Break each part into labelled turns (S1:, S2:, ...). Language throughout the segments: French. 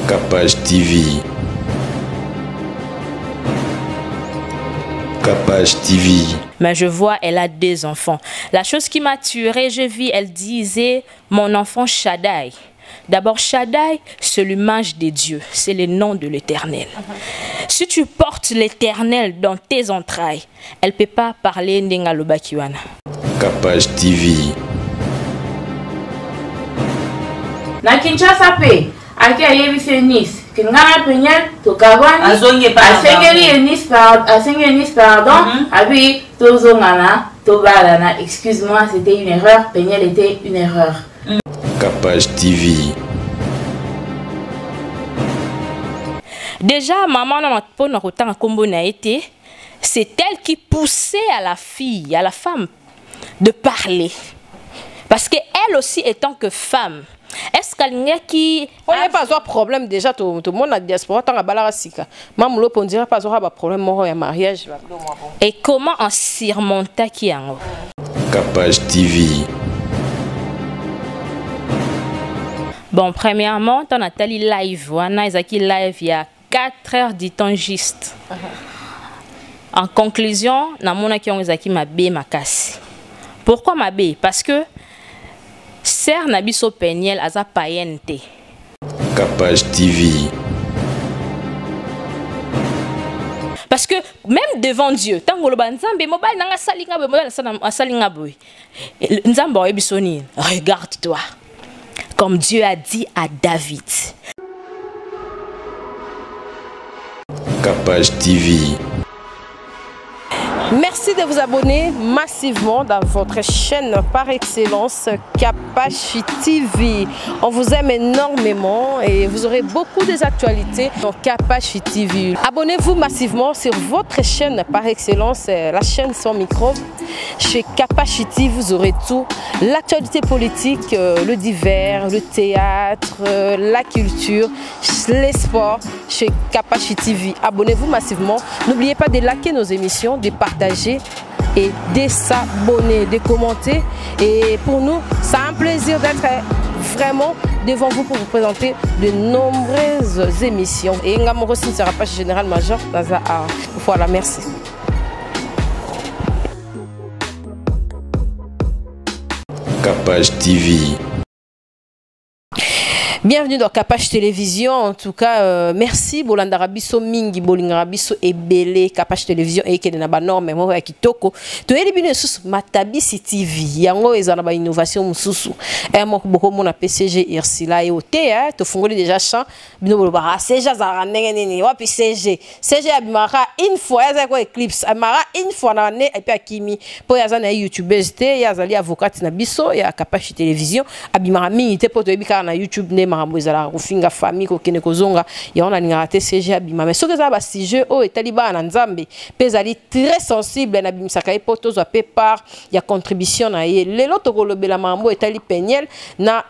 S1: Capage TV. Capage TV.
S2: Mais je vois, elle a 2 enfants. La chose qui m'a tué, je vis, elle disait, mon enfant Shaddai. D'abord, Shaddai, c'est l'image de Dieu, c'est le nom de l'Éternel. Si tu portes l'Éternel dans tes entrailles, elle ne peut pas parler Ndengaloba Kiwana.
S1: Capage TV.
S3: Na Kinshasa pe, aki ayebisi Nice, que ngana penyel to kawani, asengeli Nice pardon, abi tozo ngana, to balana, excuse-moi, c'était une erreur, penyel était une erreur.
S1: Capage TV.
S2: Déjà, maman c'est elle qui poussait à la fille, à la femme, de parler. Parce qu'elle aussi, étant que femme, est-ce qu'elle n'y a qui...
S4: On n'a pas de problème déjà, tout le monde a diaspora, tant à Balarasika. Maman, on dirait pas de problème, moi, il y a mariage.
S2: Et comment on surmonte qui est en haut?
S1: Capage TV.
S2: Bon, premièrement, ton Nathalie live, Izaki live, il y a 4 heures du temps juste. En conclusion, namona ki on Izaki mabe makasi. Pourquoi mabe? Parce que Ser Nabiso Peniel aza païente.
S1: Capage TV.
S2: Parce que même devant Dieu, tant que le banzambe mobile nanga salinga boy, mobile salinga boy. Nzamba ebisoni, regarde-toi. Comme Dieu a dit à David.
S1: Capage TV.
S4: Merci de vous abonner massivement dans votre chaîne par excellence Capage TV. On vous aime énormément et vous aurez beaucoup des actualités dans Capage TV. Abonnez-vous massivement sur votre chaîne par excellence, la chaîne sans micro. Chez Capage TV, vous aurez tout. L'actualité politique, le divers, le théâtre, la culture, les sports chez Capage TV. Abonnez-vous massivement. N'oubliez pas de liker nos émissions, de partager et de s'abonner, de commenter. Et pour nous, c'est un plaisir d'être vraiment devant vous pour vous présenter de nombreuses émissions. Et Ngamoro ne sera pas général-major. Voilà, merci.
S1: Capage TV.
S4: Bienvenue dans Capage Télévision. En tout cas, merci Bolandarabiso Mingi, Bolingarabiso et Belé, Capage Télévision et Kedenaba Norme, moi Kitoko. Tu es bien sous Matabisi TV. Yango ezana innovation mususu. Et moi beaucoup mon PCG Irsila et OT, tu fongoli déjà champ. Bino bolba CG za nene wa PCG. CG abimara une fois ya ko Eclipse. Amara une fois na ne et puis Akimi. Po ya za na YouTube ST, ya zali avocat na biso ya Capage Télévision. Abimara mingi te po to ebika na YouTube ne maramboizala rufinga famille ko kene kozonga ya on a ngate CG abima mais soki za ba sujet o etaliba na nzambe pezali très sensible na bimisaka epoto zo par ya contribution na ye lelo to kolobela marambo etali Peniel na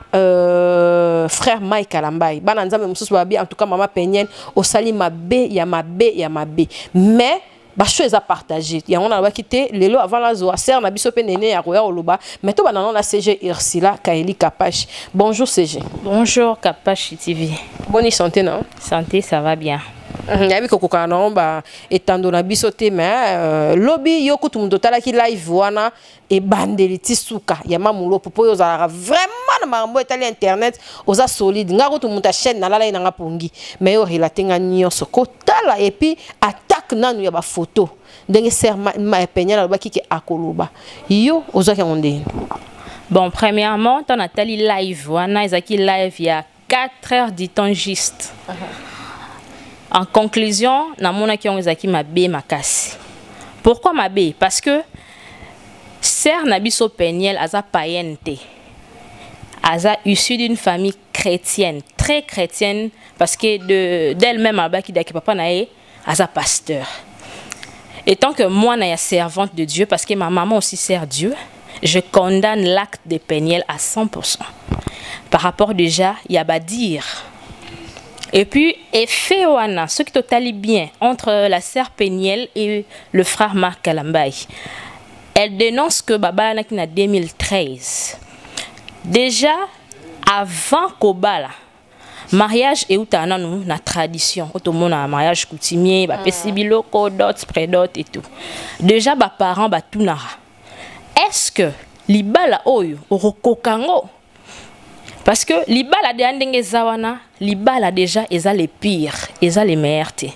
S4: frère Mike Alambai bana nzambe mususu babi en tout cas maman Peniel o sali mabe ya mabe mais bacho eza partagé ya on a quitté lelo avant la zo ser na biso pe nene ya roya oloba mais to banana la CG Irsila Kaeli Capage. Bonjour CG.
S2: Bonjour Capage TV.
S4: Bonne santé non?
S2: Santé, ça va bien.
S4: Yabi kokoka na ba etando na biso te mais lobby yoko tumundo tala ki live wana e bandeli tisuka ya mamulo popo yo za vraiment na mambo etali internet oza solide ngako tumuta chaîne na lala ina ngapongi mais yo relatenga nyonso kotala et puis attaque nanu ya ba photo ndenge ser ma Peniel ba kiki akoloba yo oza ke ngondeni.
S2: Bon, premièrement, ton Nathalie live wana ezaki live il y a 4 heures du temps juste. En conclusion, namona ki on ezaki mabe makasi. Pourquoi mabe? Parce que Ser Nabiso Peniel aza païente. Aza issu d'une famille chrétienne, très chrétienne, parce que d'elle-même abaki daki papa nae aza pasteur. Et tant que moi naia servante de Dieu, parce que ma maman aussi sert Dieu, je condamne l'acte de Peniel à 100%. Par rapport déjà, il y a dire. Et puis, effet Oana, ce qui totalie bien entre la sœur Peniel et le frère Marc Alambai. Elle dénonce que Baba Nakin en 2013. Déjà, avant Kobala, mariage et utana nous na tradition automone na mariage coutumier ba pesi biloko dot prédot et tout déjà ba parents ba tunara est-ce que libala oyo orokokango parce que libala de andenge zawana libala déjà eza les pires eza les meilleurs te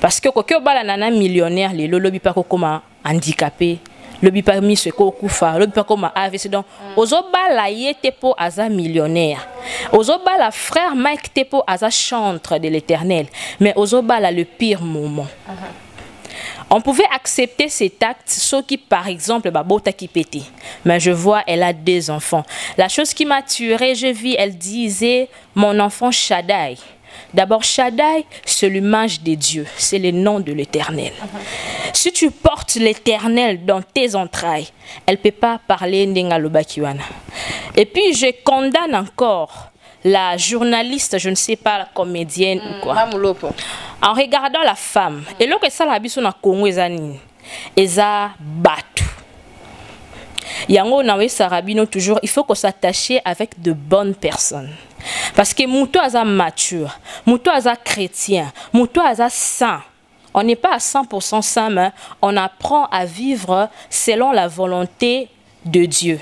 S2: parce que kokyo bala nana millionnaire les lolobi pa kokoma handicapé lobi pa mi se ko kufa lobi pa koma AVC donc ozobala yete po aza millionnaire ozobala frère Mike tepo aza chantre de l'Éternel mais ozobala le pire moment. On pouvait accepter cet acte, sauf qui, par exemple, Babota qui pétait. Mais je vois, elle a 2 enfants. La chose qui m'a tué, je vis, elle disait, mon enfant Shaddai. D'abord, Shaddai, c'est l'image de Dieu. C'est le nom de l'Éternel. Si tu portes l'Éternel dans tes entrailles, elle ne peut pas parler Ndengaloba Kiwana. Et puis, je condamne encore la journaliste, je ne sais pas, la comédienne ou quoi. En regardant la femme, et là que ça la biso na Congo eza batu. Yango na we sarabino toujours, il faut qu'on s'attache avec de bonnes personnes. Parce que mouto aza mature, mouto aza chrétien, mouto aza saint. On n'est pas à 100% saint, mais on apprend à vivre selon la volonté de Dieu.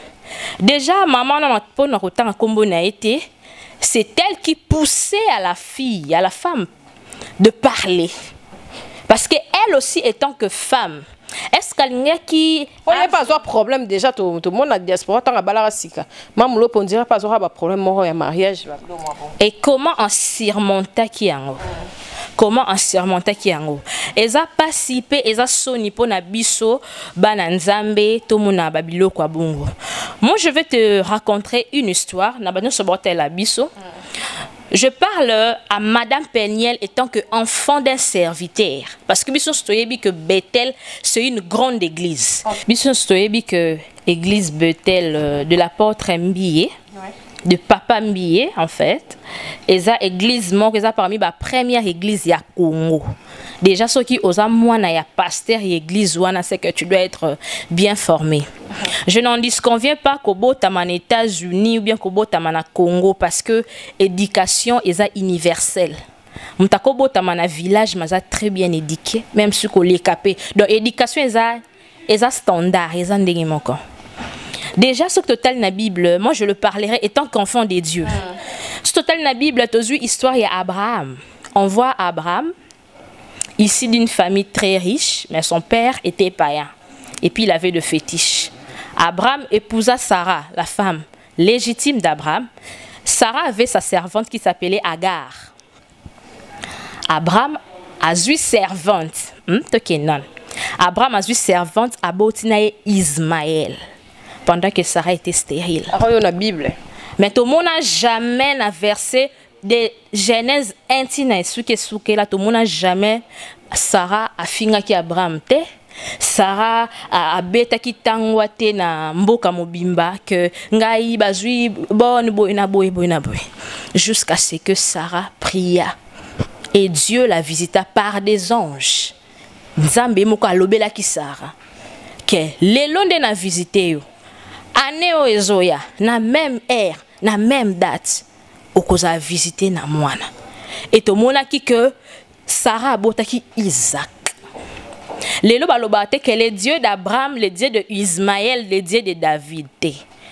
S2: Déjà, maman n'a pas na kotanga kombo na été. C'est elle qui poussait à la fille, à la femme, de parler. Parce qu'elle aussi, étant que femme, est-ce qu'elle n'y a qui...
S4: On n'a pas de problème déjà, tout le monde a diaspora, tant que sika. Maman, on dirait pas de problème, il y a mariage.
S2: Et comment en surmonter qui en haut? Comment en surmonter qui en haut? Eza participé, eza soni po na biso, bananzambe, tomuna babilo kwa bongo. Moi, je vais te raconter une histoire. Na bano sobote la biso. Je parle à Madame Peniel étant que enfant d'un serviteur. Parce que biso stoyebi que Bethel, c'est une grande église. Biso stoyebi que église Bethel de l'apôtre Mbié. De Papa Mbié en fait, et ça église moi que ça parmi la première église ya Congo. Déjà ceux qui osent moi na ya pasteur et église ouana c'est que tu dois être bien formé. Je n'en disconviens pas qu'au beau taman États-Unis ou bien qu'au beau taman Congo parce que éducation est universelle. Mutako beau taman village mais très bien éduqué même si qu'on les capé. Donc éducation est standard, est ndenge moko. Déjà, ce total na Bible, moi je le parlerai étant qu'enfant des dieux. Ce total na Bible, tu as vu histoire il y a Abraham. On voit Abraham, ici d'une famille très riche, mais son père était païen. Et puis il avait de fétiches. Abraham épousa Sarah, la femme légitime d'Abraham. Sarah avait sa servante qui s'appelait Agar. Abraham a eu servante. Abraham a eu servante à Botinae Ismaël. Pendant que Sarah était stérile.
S4: La Bible.
S2: Mais tout le monde n'a jamais versé de Genèse intime souke là tout le monde n'a jamais Sarah a fini qui Abraham te. Sarah a beta ki tangwa te na mboka mobimba que ngai bazui bonne boina boy. Jusqu'à ce que Sarah pria et Dieu la visita par des anges. Nzambe moko alobela ki Sarah que le londe na visité yo. Aneo ezoya na même heure, na même date, au cause a visité na moana. Et to mona ki que Sarah botaki Isaac. Lelo balobate que le Dieu d'Abraham, le Dieu de Ismaël, le Dieu de David.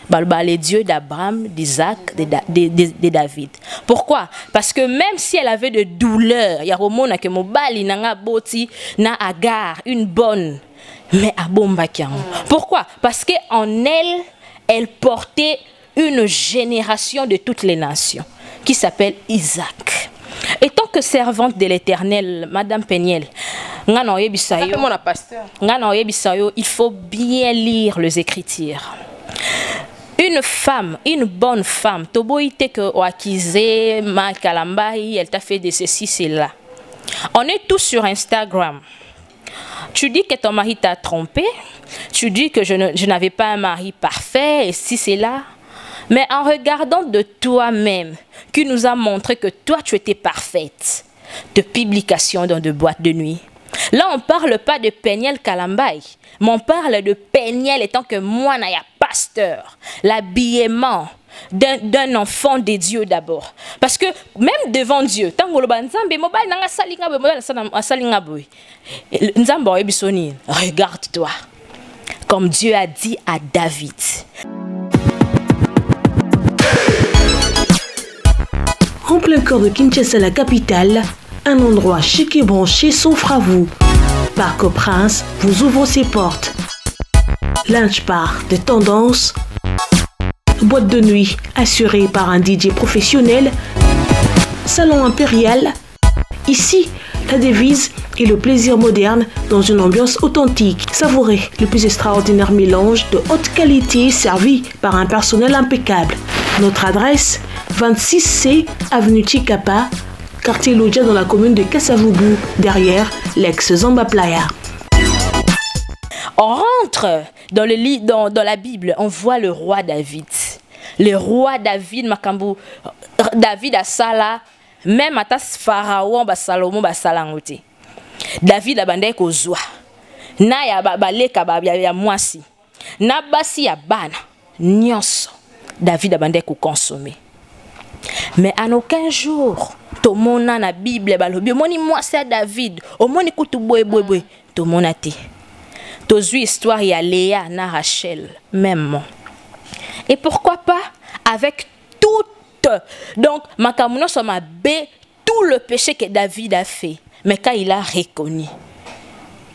S2: Balba le Dieu d'Abraham, d'Isaac, de David. Pourquoi? Parce que même si elle avait de douleurs, ya romona que mobali nanga boti na Agar, une bonne, mais à Bombakian. Pourquoi? Parce qu'en elle, elle portait une génération de toutes les nations qui s'appelle Isaac. Et tant que servante de l'Éternel, Madame Peniel, il faut bien lire les Écritures. Une femme, une bonne femme, Toboïte que Oakizé, Ma Kalambaï, elle t'a fait de ceci, cela. On est tous sur Instagram. Tu dis que ton mari t'a trompé, tu dis que je n'avais pas un mari parfait, et si c'est là. Mais en regardant de toi-même, qui nous a montré que toi tu étais parfaite, de publications dans de boîtes de nuit. Là on ne parle pas de Peniel Kalambaï, mais on parle de Peniel étant que moi, je suis pasteur, l'habillement, d'un enfant de Dieu d'abord. Parce que même devant Dieu, tant que regarde-toi, comme Dieu a dit à David.
S5: En plein cœur de Kinshasa, la capitale, un endroit chic et branché s'offre à vous. Parc au Prince vous ouvre ses portes. Lunch bar de tendance, boîte de nuit assurée par un DJ professionnel, salon impérial. Ici, la devise est le plaisir moderne dans une ambiance authentique. Savourez le plus extraordinaire mélange de haute qualité servi par un personnel impeccable. Notre adresse, 26C, avenue Chikapa, quartier Lodja dans la commune de Kasavubu, derrière l'ex-Zamba Playa.
S2: On rentre dans le lit, dans la Bible, on voit le roi David. Le roi David, Makambu, David a sala, même à Pharaon, Salomon, Salangote. David a bandé kozwa. Na ya baleka ya mwasi. Na basi ya bana. Nyonso. David a bandé ko consommer. Mais en aucun jour, tout le monde dans la Bible, balobi, moni moi c'est David, au moni kutu boy, tout le monde a été. Tout histoire il y a Léa, na Rachel, même. Et pourquoi pas avec toute, donc makamuno soma bé tout le péché que David a fait, mais quand il a reconnu,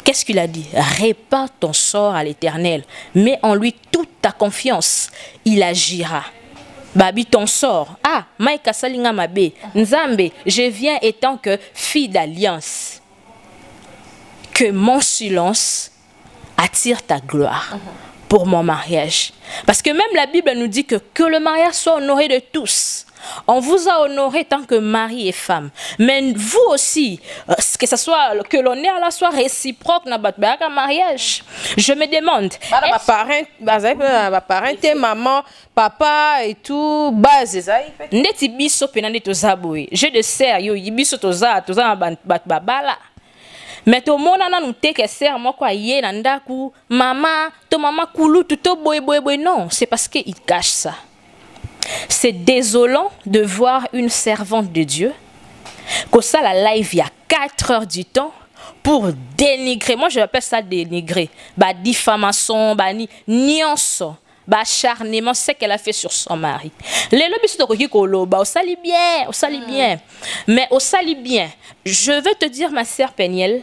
S2: qu'est-ce qu'il a dit? Répand ton sort à l'Éternel, mets en lui toute ta confiance, il agira. Babi ton sort. Ah, Maïka Salinga Mabe. Nzambe, je viens étant que fille d'alliance. Que mon silence attire ta gloire pour mon mariage. Parce que même la Bible nous dit que le mariage soit honoré de tous. On vous a honoré tant que mari et femme. Mais vous aussi, que ce soit que l'honneur là soit réciproque dans votre mariage. Je me demande.
S4: Ma parent, maman, papa et tout, base ça.
S2: Ndeti biso penande to zaboui. Je de serre yo biso to za babala. Mais to mona na nous te que serre moi quoi yé na ndaku maman to maman koulou tout boy non, c'est parce que il cache ça. C'est désolant de voir une servante de Dieu que ça la live il y a 4 heures du temps pour dénigrer. Moi je appelle ça dénigrer. Bah diffamation, bah niance, bah acharnement, c'est qu'elle a fait sur son mari. Les lobbies sont au koloba, au sali bien. Mais au sali bien. Je veux te dire ma sœur Peniel,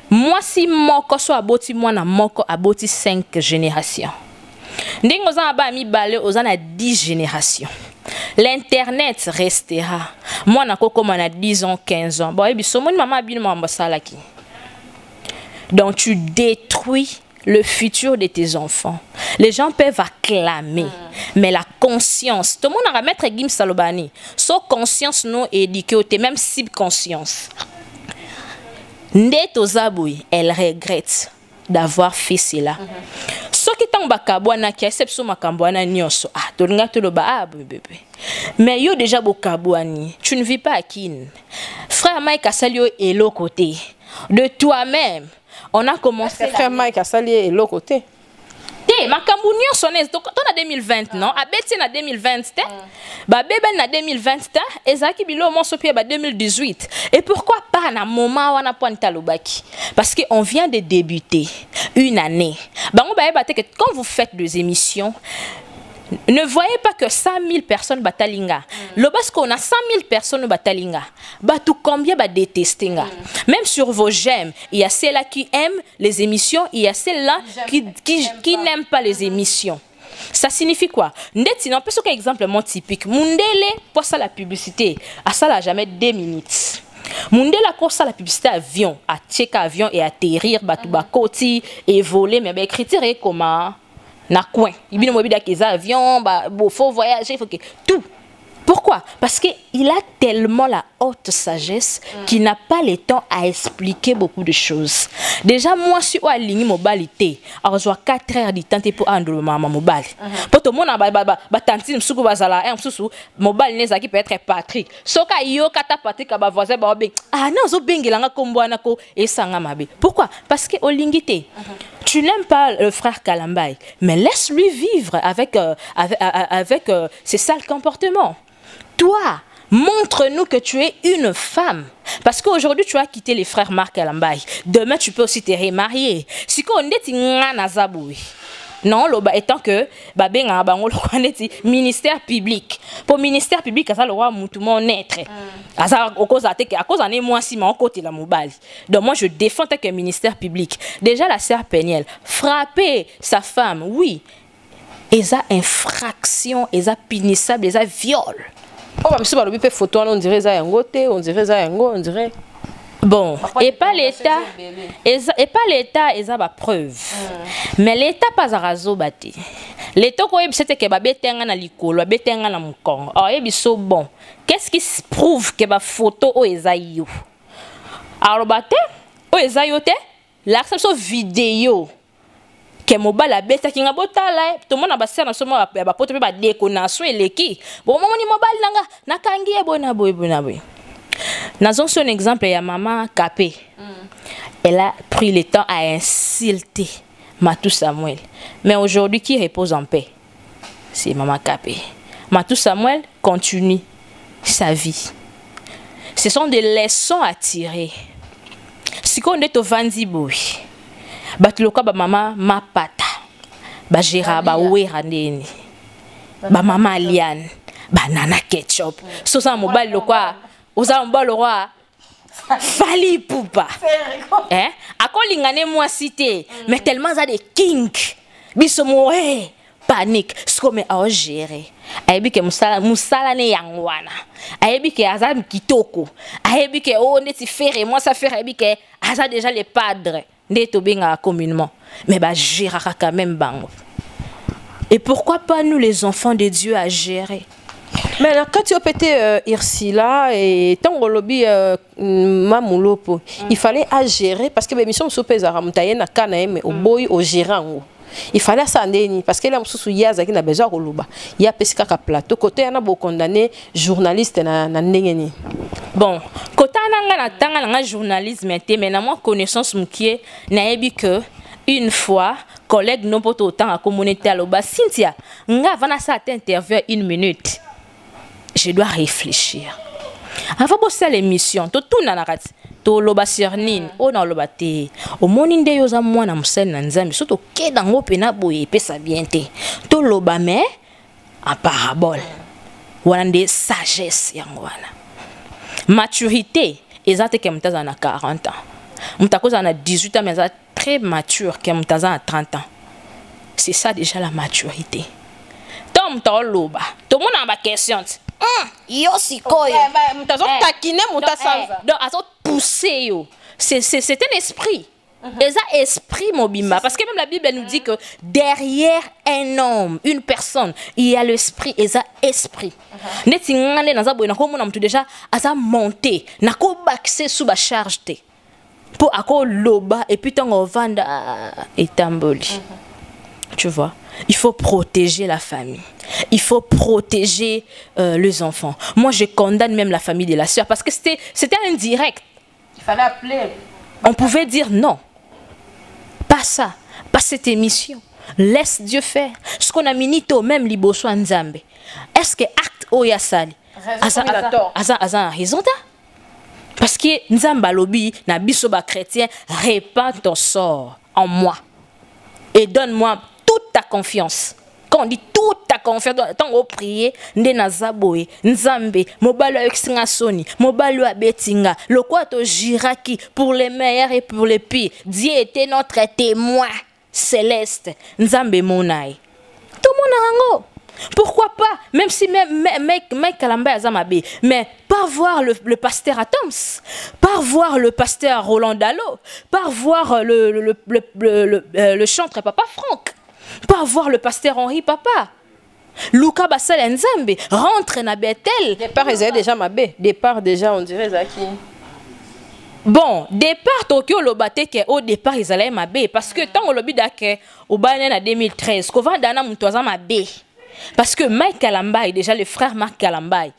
S2: moi si moko so aboti moi na moko aboti 5 générations. Ndingo za ba mi balé aux ana 10 générations. L'internet restera. Moi na koko na 10 ans, 15 ans. Bon et biso mon maman bin mo salaki. Donc tu détruis le futur de tes enfants. Les gens peuvent acclamer, mais la conscience, tout le monde a mettre Gim Salobani. So conscience non éduquée, même subconscience. Ndeto Zaboui, elle regrette d'avoir fait cela. Ce qui est en bakabouana qui accepte son makambouana nyonso. Ah, tolinga toloba ah bébé. Mais yo déjà bokabouani, tu ne vis pas à Kin. Frère Mike Assalio est l'autre côté. De toi-même, on a commencé.
S4: Frère Mike Assalio est l'autre côté.
S2: Makambu nyonso donc on a 2020 non, abeti na 2020 ba bébé na 2020 ezaki bilo mo sopie ba 2018. Et pourquoi pas na moment wana pointa lobaki? Parce que on vient de débuter une année. Bango ba eba que quand vous faites des émissions, ne voyez pas que 100 000 personnes batalinga. Parce qu'on a 100 000 personnes batalinga. Tout combien ba détestinga. Même sur vos j'aime, il y a celles-là qui aiment les émissions, il y a celles-là qui n'aiment pas les émissions. Ça signifie quoi? Ndeti non, parce qu'un exemple typique. Mundele pour ça la publicité, à ça là jamais 2 minutes. Mundela pour ça la publicité avion, à checker avion et atterrir, batuba koti et voler, mais critère comment? Na coin. Il y a des avions, il faut voyager, il faut que tout. Pourquoi? Parce qu'il a tellement la haute sagesse qui n'a pas le temps à expliquer beaucoup de choses. Déjà, moi, si on a ligné mobilité, alors je 4 heures de temps pour andouler ma mobile. Pour tout le monde, tantine msuku bazala, mobile n'est qui peut être Patrick. Soka yo kata Patrick aba voisin ba ben. Ah non, zo bengilanga komboana ko et sanga mabe. Pourquoi? Parce que olingité. Tu n'aimes pas le frère Kalambay, mais laisse-lui vivre avec ses sales comportements. Toi, montre-nous que tu es une femme. Parce qu'aujourd'hui, tu as quitté les frères Marc Kalambay. Demain, tu peux aussi te remarier. Si on est non, étant que ministère public. Pour ministère public, ça le roi moutoumon naître. À cause de moi si mon côté la mobile. Donc moi je défends que ministère public. Déjà la sœur Péniel frapper sa femme, oui. Et ça infraction, et ça punissable, et ça viol.
S4: Oh, mais si on peut photo, on dirait ça on dirait.
S2: Bon, et pas l'État, et pas l'État, et ça va preuve. Mais l'État pas à razo bâti. L'État quoi c'était que ba betenga na likolo, betenga na mukongo. Oh, et biso bon. Qu'est-ce qui prouve que ba photo o ezayo? Alors bate, o ezayo te, la so vidéo. Que mobile la bête qui nga botala, tout le monde a basé dans ce moment ba poto ba déconation et leki. Bon moment ni mobile nanga na kangi e bona boy. Nous avons un exemple, il y a maman Capé. Elle a pris le temps à insulter Matou Samuel. Mais aujourd'hui, qui repose en paix? C'est maman Capé. Matou Samuel continue sa vie. Ce sont des leçons à tirer. Si on est au Vandiboui, batuloka ba maman ma pata, ba gera ba werandeni, ba maman Liane, ba nana ketchup. So ça mobile le quoi? Aux ambas le roi Fali Poupa. Hein? À quoi l'ingane moi cité, mais tellement ça des kings. Bisomo panique. Ce qu'on met à gérer. Ayebi ke musala ne yangwana. Ayebi ke azam kitoko. Ayebi ke oh ne ti faire moi ça faire ayebi ke aza déjà les padres ne to benga communément. Mais bah gérer quand même bango. Et pourquoi pas nous les enfants de Dieu à gérer?
S4: Mais quand tu as pété Irsila et tant lobby Mamoulopo, il fallait à gérer parce que l'émission se pèse à Ramtaye na Kanaem au boy au gérant. Il fallait ça ndeni parce que là msusu yaza qui na besoin koloba. Il y a pesika ka plateau côté na bo condamné journaliste na ndengeni.
S2: Bon, côté na tanga na journalisme mais na moi connaissance mkie na yebi que une fois collègue non pas autant à communauté à loba Cynthia nga vana ça interview 1 minute. Je dois réfléchir. Avant de faire l'émission, tout na nakati, to loba sirnin, o na loba te. O moninde yoza mwana musel na nzambi, so to ke dango pena boye pesa bien te. To loba me en parabole. Wana nde sagesse yango wana. Maturité, ezate ke mtaza na 40 ans. Mtakoza na 18 ans mais ça très mature ke mtaza na 30 ans. C'est ça déjà la maturité. Tom to loba. Tout le monde a ma question. Yo sikoyo. Donc à pousser yo. C'est un esprit. Et ça esprit mobimba parce que même la Bible nous dit que derrière un homme, une personne, il y a l'esprit et ça esprit. Neti ngane na za boy na ko mona mtu déjà aza monter na ko baxer sous ba charge te. Pour ako loba et puis tant on vanda etamboli. Tu vois, il faut protéger la famille. Il faut protéger les enfants. Moi, je condamne même la famille de la sœur parce que c'était indirect.
S4: Il fallait appeler.
S2: On pouvait dire non. Pas ça. Pas cette émission. Laisse Dieu faire. Ce qu'on a mis même liboso nzambe. Est-ce que acte oyasali? Aza raison ta? Parce que nzamba lobi na biso ba chrétien répand ton sort en moi et donne-moi toute ta confiance. Quand on dit toute ta confiance, tant on prie, ndena zaboé, nzambe, mobalo extinga soni, mobalo abetinga, le quoi to jiraki pour les meilleurs et pour les pires. Dieu était notre témoin céleste, nzambe monai. Tout le monde a. Pourquoi pas, même si mec Kalamba Azamabe, mais par voir le pasteur Atoms, par voir le pasteur Roland Dallot, par voir le chantre Papa Franck, par voir le pasteur Henri Papa, Luka basala nzambe, rentre na Bethel.
S4: Départ, ils avaient déjà ma baie. Départ, déjà, on dirait Zaki.
S2: Bon, départ, Tokyo le batté que au départ, ils allaient ma baie. Parce que tant que le bidake, au banen en 2013, qu'on va dans Moutoisa ma baie. Parce que Mike Kalambay, déjà le frère Marc Kalambay.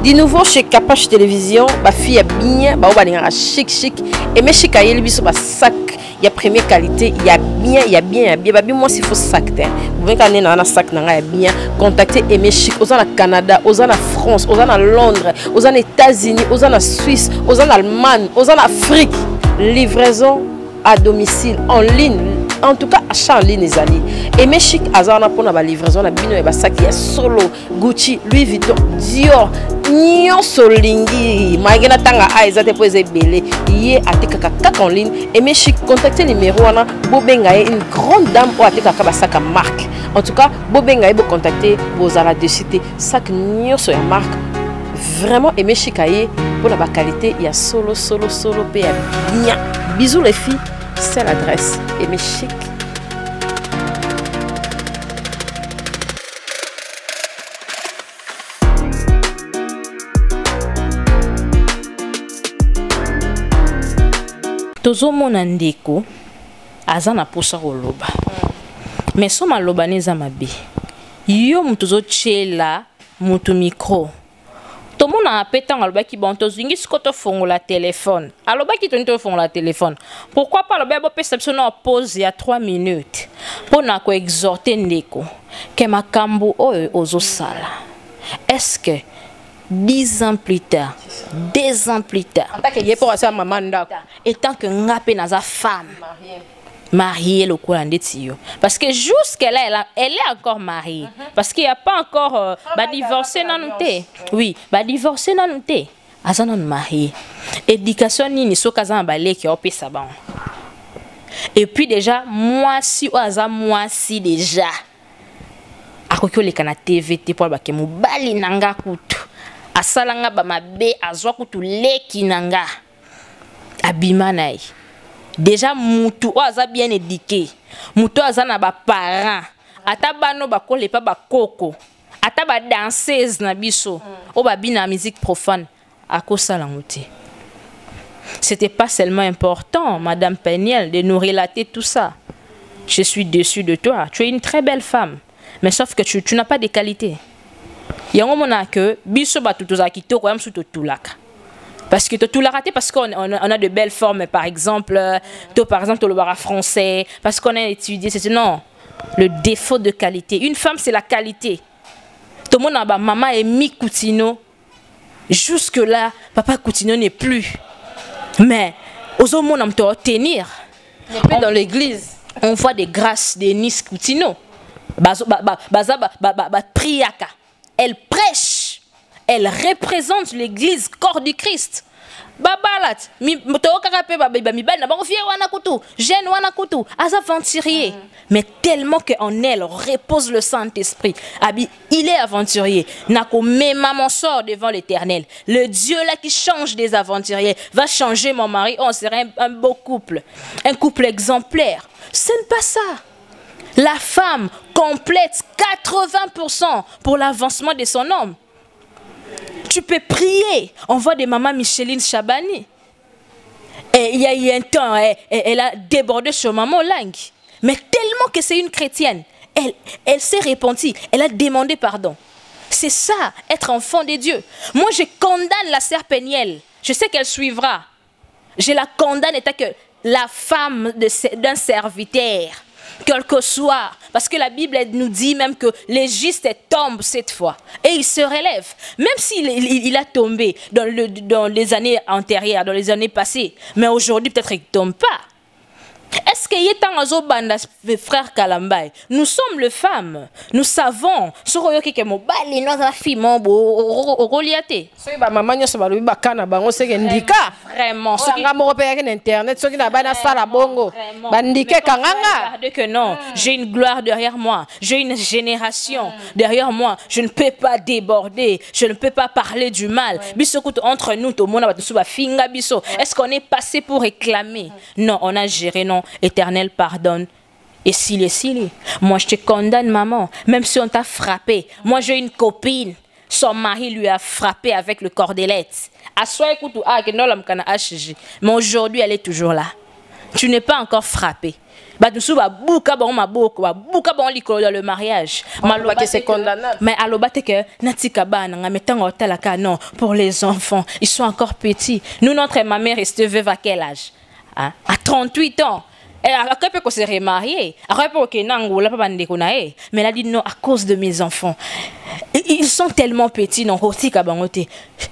S4: De nouveau chez Capache Télévision, ma fille est bien, bah on va chic. Et mes chic aïe, il y sac, il y a première qualité, il y a bien. Bah bien moi s'il faut sac, vous voyez qu'on est dans un sac, il y a bien. Contactez Aimé Chic, aux en Canada, aux en France, aux en Londres, aux en États-Unis, aux en Suisse, aux en Allemagne, aux en Afrique. Livraison à domicile, en ligne. En tout cas, achat en ligne, les amis. Aimé Chic, Azana pour la livraison, la bino et sac, il y a Solo, Gucci, Louis Vuitton, Dior, Nyon Solingi, Magena Tanga, Aizate Poise Belé, Yé, Atekaka en ligne. Aimé Chic, contactez le numéro, Bobengaye, une grande dame ou Atekaka Basaka marque. En tout cas, Bobengaye, vous contactez vos alas de cité, sac Nyon sur la marque. Vraiment, Aimé Chic, pour la qualité, il y a Solo, P. Bien. Bisous les filles. C'est l'adresse Aimé Chic.
S2: Tozo mona ndeko aza na posa koloba. Mais so maloba neza mabe. Yo mutuzo chela mutu micro. Tout le monde a pété en alba qui bon tozingi skoto fongo la téléphone. Aloba qui tonto fongo la téléphone. Pourquoi pas le bébé perception en pause il y a 3 minutes pour na ko exhorter ndeko que makambo ozo sala. Est-ce que 10 ans plus tard, 2 ans plus tard,
S4: en tant que yé pour ça maman ndako,
S2: et tant que ngapé na za femme mariée le courant de Tio. Parce que jusqu'à là, elle est encore mariée. Parce qu'il n'y a pas encore divorcé dans nous. Oui, divorcé dans nous. Asa non marié. Éducation ni so kazan balé qui opé ça bon. Et puis déjà moi si déjà. Akokyo le kana TVT pour ba ke mobali nanga kutu. Asalanga ba mabe azwa kutu leki nanga. Abimanai. Déjà mutu aza bien éduqué, mutu aza na ba parents, ata bano ba kole pa ba koko, ata ba danseuse na biso, o ba bina musique profane akosa langote. C'était pas seulement important, Madame Peniel, de nous relater tout ça. Je suis déçue de toi, tu es une très belle femme, mais sauf que tu n'as pas de qualité. Yango mona que biso ba tutuza kitoko yam suto tulaka. Parce que tu l'as raté parce qu'on a de belles formes, par exemple, le bara français, parce qu'on a étudié, c'est non, le défaut de qualité. Une femme, c'est la qualité. Tout le monde a maman et mi Coutinho. Jusque-là, papa Coutinho n'est plus. Mais, aux hommes, on peut tenir.
S4: Il n'est plus dans l'église.
S2: On voit des grâces de Nice Coutinho. Priaka. Elle prêche. Elle représente l'église corps du Christ. Babalat, jeune wanakutu, aventurier. Mais tellement qu'en elle repose le Saint-Esprit. Il est aventurier. Nako mes maman sort devant l'Éternel. Le Dieu là qui change des aventuriers va changer mon mari. On serait un beau couple. Un couple exemplaire. Ce n'est pas ça. La femme complète 80% pour l'avancement de son homme. Tu peux prier. On voit des mamans Micheline Chabani. Et il y a eu un temps, elle a débordé sur maman langue. Mais tellement que c'est une chrétienne, elle s'est repentie. Elle a demandé pardon. C'est ça, être enfant de Dieu. Moi, je condamne la sœur Peniel. Je sais qu'elle suivra. Je la condamne étant que la femme d'un serviteur. Quel que soit, parce que la Bible nous dit même que les justes tombent cette fois et ils se relèvent, même s'il a tombé dans les années antérieures, dans les années passées, mais aujourd'hui peut-être il ne tombe pas. Est-ce que Yetangazo Banda frère Kalambay, nous sommes les femmes, nous savons ce que mon bali notre fille mon reliate.
S4: C'est ba maman nyo ba lobi ba kana bango c'est que ndika.
S2: Vraiment
S4: ce qui ngamo repère que internet ce qui na ba na sala bongo. Bandike kanganga.
S2: Regardez que non, j'ai une gloire derrière moi, j'ai une génération derrière moi, je ne peux pas déborder, je ne peux pas parler du mal. Biso entre nous tout monde ba tusuba finga biso. Est-ce qu'on est passé pour réclamer? Non, on a géré non. Éternel pardonne. Et s'il moi je te condamne maman, même si on t'a frappé. Moi j'ai une copine, son mari lui a frappé avec le cordelette. Mais aujourd'hui elle est toujours là. Tu n'es pas encore frappé. Dans le mariage.
S4: C'est condamnable.
S2: Mais non, pour les enfants, ils sont encore petits. Nous, notre maman reste veuve à quel âge? À 38 ans. Après qu'on s'est remarié, après mais elle a dit non à cause de mes enfants. Ils sont tellement petits, non,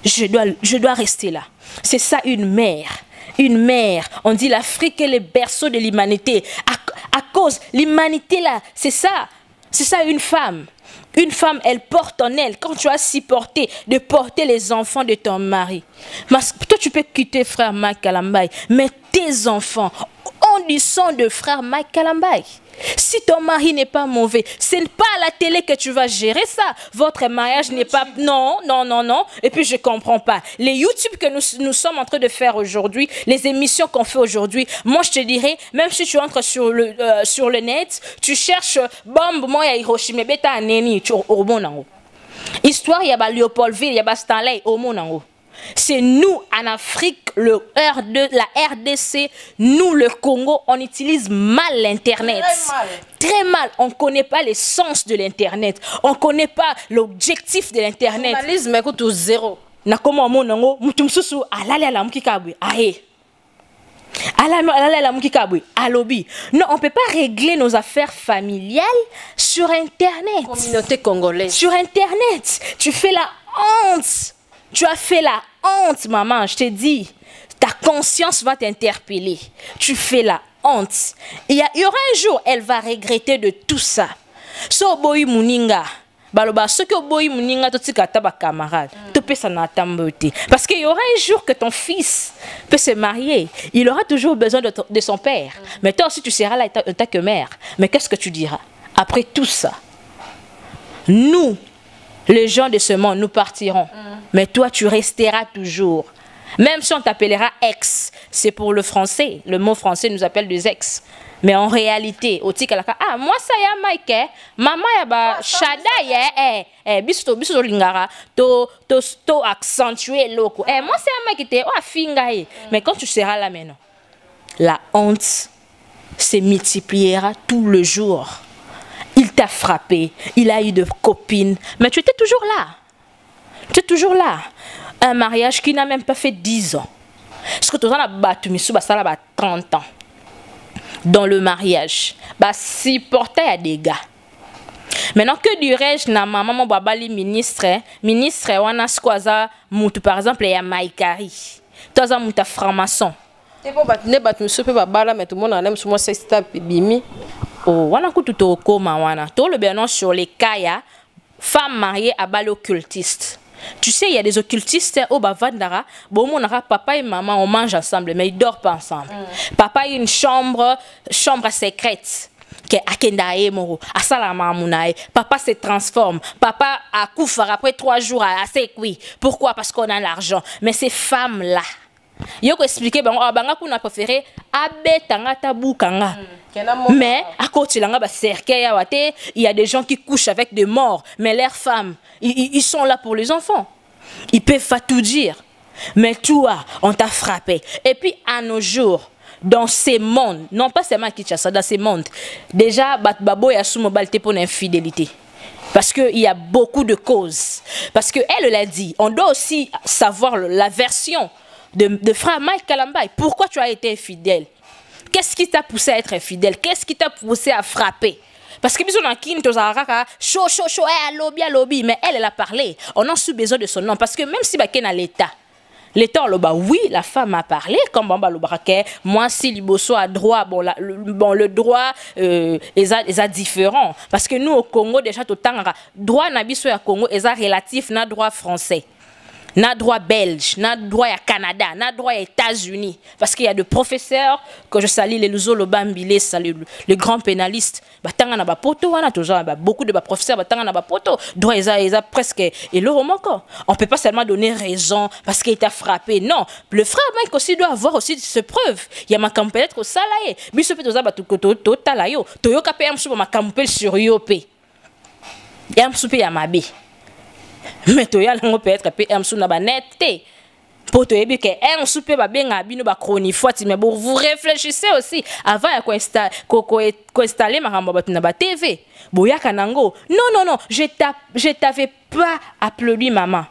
S2: je dois rester là. C'est ça une mère. Une mère, on dit l'Afrique est le berceau de l'humanité. À cause l'humanité là, c'est ça une femme. Une femme, elle porte en elle. Quand tu as supporté de porter les enfants de ton mari. Parce que toi, tu peux quitter frère Mike Kalambay, mais tes enfants ont du sang de frère Mike Kalambay. Si ton mari n'est pas mauvais, ce n'est pas à la télé que tu vas gérer ça. Votre mariage n'est pas... Non. Et puis je ne comprends pas. Les YouTube que nous sommes en train de faire aujourd'hui, les émissions qu'on fait aujourd'hui, moi je te dirais, même si tu entres sur le net, tu cherches Bombe, moi ya Hiroshima, beta neni, tu au bon. Histoire, il y a Léopoldville, il y a Stanley, au mon. C'est nous en Afrique, la RDC, nous le Congo, on utilise mal l'Internet. Très mal. On ne connaît pas l'essence de l'Internet. On ne connaît pas l'objectif de l'Internet.
S4: Journalisme, écoute, zéro.
S2: Non, on ne peut pas régler nos affaires familiales sur Internet.
S4: Communauté congolaise.
S2: Sur Internet. Tu fais la honte. Tu as fait la honte, maman, je te dis. Ta conscience va t'interpeller. Tu fais la honte. Il y aura un jour, elle va regretter de tout ça. So boy muninga. Baloba, ce que boy muninga, tout ce que tu camarade. Tu peux s'en attendre. Parce qu'il y aura un jour que ton fils peut se marier. Il aura toujours besoin de son père. Mais toi aussi, tu seras là en tant que mère. Mais qu'est-ce que tu diras? Après tout ça, nous, les gens de ce monde, nous partirons. Mais toi, tu resteras toujours. Même si on t'appellera ex, c'est pour le français. Le mot français nous appelle des ex. Mais en réalité, moi ça y a Mike, maman ya ba shada ya bisto lingara to accentuer loko. Moi ça y a Mike te o finga. Mais quand tu seras là maintenant, la honte se multipliera tout le jour. Il t'a frappé, il a eu de copines, mais tu étais toujours là. Tu es toujours là. Un mariage qui n'a même pas fait 10 ans. Parce que tu as battu 30 ans. Dans le mariage, si porté à des gars. Maintenant, que dirais-je na maman babali ministre wana skwaza mutu par exemple ya Maïkari. Toi muta franc-maçon.
S4: Et pour battre monsieur peut babala mais tout le monde en aime sur moi c'est stable bimi.
S2: Oh, wana kutu to koma wana. To le bien sur les kaya femme mariée à bal occultiste. Tu sais, il y a des occultistes au Bavandara, papa et maman, on mange ensemble, mais ils dorment pas ensemble. Papa a une chambre secrète. Papa se transforme. Papa a couvert après 3 jours à Sekwi. Pourquoi? Parce qu'on a l'argent. Mais ces femmes-là, il faut expliquer, on a préféré mais à côté il y a des gens qui couchent avec des morts, mais leurs femmes, ils sont là pour les enfants. Ils peuvent pas tout dire. Mais toi, on t'a frappé. Et puis à nos jours, dans ces mondes, non pas seulement à Kinshasa, dans ces mondes, déjà, Babo y a sous mobilité pour l'infidélité. Parce qu'il y a beaucoup de causes. Parce qu'elle l'a dit, on doit aussi savoir la version de frère Mike Kalambay. Pourquoi tu as été infidèle? Qu'est-ce qui t'a poussé à être infidèle? Qu'est-ce qui t'a poussé à frapper? Parce que bisous chaud, lobby, mais elle a parlé. On a su besoin de son nom. Parce que même si Baken a l'état, L'état loba, oui, la femme a parlé, comme Bamba Lobarake, moi si Liboso a droit, bon, le droit est différent. Parce que nous au Congo, déjà, tout le temps, droit nabiso à Congo est relatif na droit français. Na droit belge, na droit à Canada, na droit aux États-Unis. Parce qu'il y a des professeurs, que je salue les Luzo Lobambile, les grands pénalistes. Batanga na ba poto, on a toujours beaucoup de professeurs, batanga na ba poto. Droit ils presque et le roman encore. On peut pas seulement donner raison parce qu'il t'a frappé. Non, le frère Mike aussi doit avoir aussi ses preuves. Il y a ma campagne peut-être au salaye. Biso peut toza batu to talayo. Toyo kapé am suba ma campagne sur yopé. Yam soupe ya mabe. Mais tu as peut-être PM sous na banette pour te dire que un souper ba benga bino ba chronique mais bon vous réfléchissez aussi avant quoi installer ma ramba na ba TV boya kanango non je t'avais pas applaudi maman.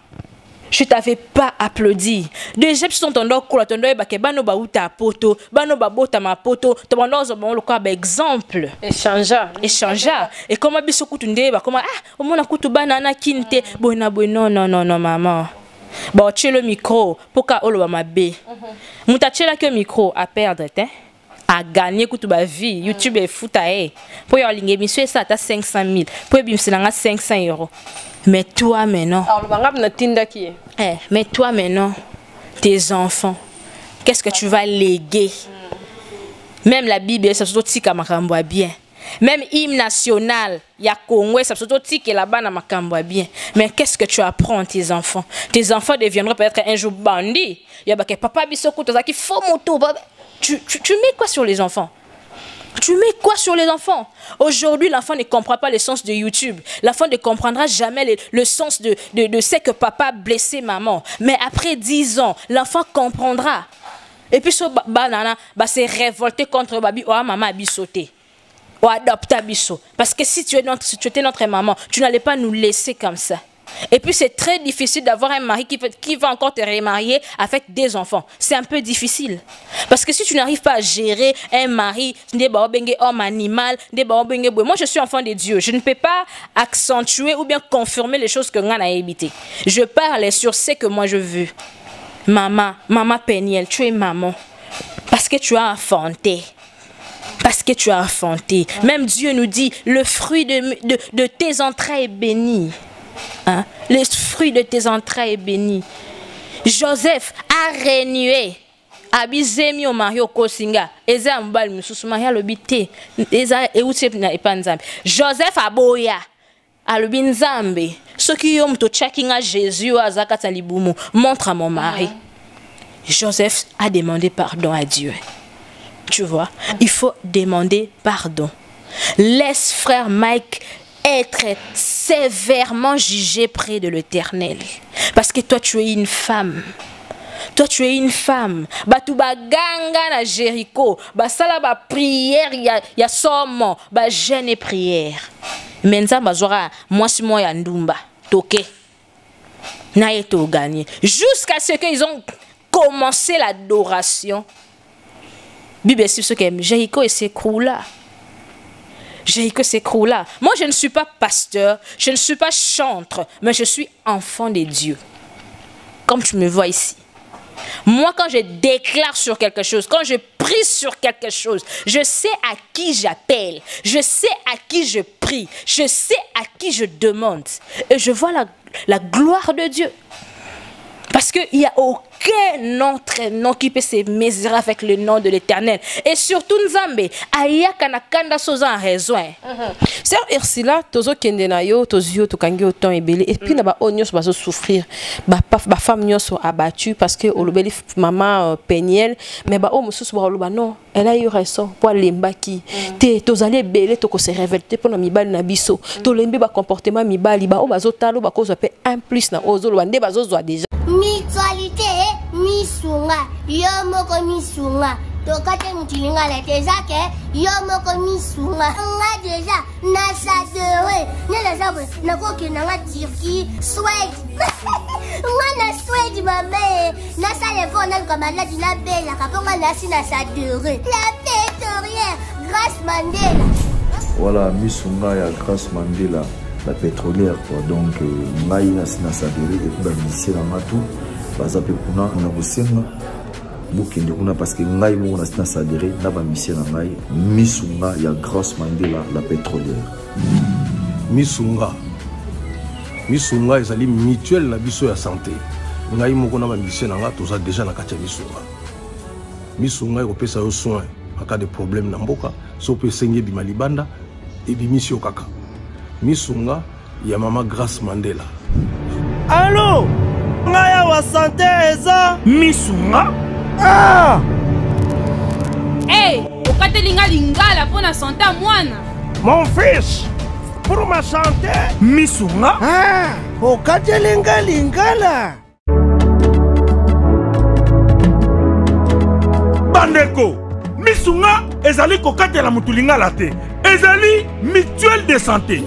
S2: Je t'avais pas applaudi. Déjà, si ton doigt coule, ton doigt est bano ba uta poto, bano ba bota ma poto, ton doigt on le quoi exemple.
S4: Échangea.
S2: Et comment biso kutunde ba comment au mona kutu banana kinte, bona non maman. Bon, tu le micro pour ka olo ba mabe. Muta chela que micro à perdre à gagner kutu ba vie. YouTube est fouta pour y aller émission ça ta 500 000. Pour bimsi na 500 €. Mais toi maintenant. Mais toi maintenant, tes enfants, qu'est-ce que tu vas léguer? Même la Bible, ça se dit que bien. Même hymne national, il y a Congo, ça se dit que là-bas na makambo bien. Mais qu'est-ce que tu apprends tes enfants? Tes enfants deviendront peut-être un jour bandits. Il y a que papa bisoko tozaki faux moto. Tu mets quoi sur les enfants? Tu mets quoi sur les enfants? Aujourd'hui, l'enfant ne comprend pas le sens de YouTube. L'enfant ne comprendra jamais le sens de ce que papa a blessé maman. Mais après 10 ans, l'enfant comprendra. Et puis, ce banana s'est révolté contre babi. Oh, maman a sauté. Oh, adopte biso. Parce que si tu étais notre maman, tu n'allais pas nous laisser comme ça. Et puis c'est très difficile d'avoir un mari qui va encore te remarier avec des enfants. C'est un peu difficile. Parce que si tu n'arrives pas à gérer un mari, homme animal, moi je suis enfant de Dieu. Je ne peux pas accentuer ou bien confirmer les choses que l'on a évitées. Je parle sur ce que moi je veux. Maman Peniel, tu es maman. Parce que tu as enfanté. Parce que tu as enfanté. Même Dieu nous dit, le fruit de tes entrailles est béni. Hein? Le fruit de tes entrailles est béni. Joseph a renoué. Abizemi o Mario Kosinga. Eza mbal mususu Maria lobite. Eza eutep na epanzambe. Joseph aboya. Alobi nzambe. Soki yo mto checking à Jésus azakata libumu. Montre à mon mari. Joseph a demandé pardon à Dieu. Tu vois, il faut demander pardon. Laisse frère Mike être sévèrement jugé près de l'Éternel. Parce que toi, tu es une femme. Toi, tu es une femme. Batu baganga na Jéricho. Basala ba prière, ya somme. Ba jeûne et prière. Menza bazora, moi si moi ya ndumba. Toke. Na eto gagné. Jusqu'à ce qu'ils ont commencé l'adoration. Bible dit ce que Jéricho s'écroula. Jéricho s'écroula. Moi, je ne suis pas pasteur, je ne suis pas chantre, mais je suis enfant de Dieu. Comme tu me vois ici. Moi, quand je déclare sur quelque chose, quand je prie sur quelque chose, je sais à qui j'appelle, je sais à qui je prie, je sais à qui je demande. Et je vois la gloire de Dieu. Parce qu'il n'y a aucun autre nom qui peut se mesurer avec le nom de l'Éternel. Et surtout Nzambe, aya kana kanda soza en raison.
S4: Sœur Ursula, tozo kende na yo, tozio to kangi autant ebele et puis na ba onyos ba souffrir. Ba femme nyos abattu parce que olobeli maman Peniel, mais ba o mususu ba oloba non, elle a eu raison pour lembaki. Te tozali ebele to ko se révolter pour na mibali na biso. To lembi ba comportement mibali ba o bazotalo ba ko zo pe 1+ na ozo lo nde bazozwa déjà.
S6: Mutualité misunga yomoko misunga tokate mutilinga la tezake yomoko misunga nga déjà na sadere nela sabre na koki na Turquie Suède nga na Suède mame na salefo na kamala dina bella kaponga na sina sadere la pétrolière Grâce Mandela.
S7: Voilà misunga ya Grâce Mandela. La pétrolière quoi. Donc maïna sina sadere et pour la lycée la matou baza pe kuna na bosenga bokende kuna parce que ngai mo na sina sadere na ba mission na ngai misunga ya Grace Mandela la pétrolière.
S8: Misunga ezali mutuelle na biso ya santé. Ngai moko na ba mission na nga toza déjà na kati ya misunga ekopesa yo soin en cas de problème na mboka so pe sengi bi malibanda et bi mission kaka. Misunga ya mama Grace Mandela.
S9: Allô ngaya wa santé eza misunga.
S10: Hey, okatelinga lingala pour na santé mwana.
S9: Mon fils, pour ma santé misunga. Okatelinga lingala. Bandeko, misunga ezali kokatela mutu lingala te. Ezali mutuelle de santé.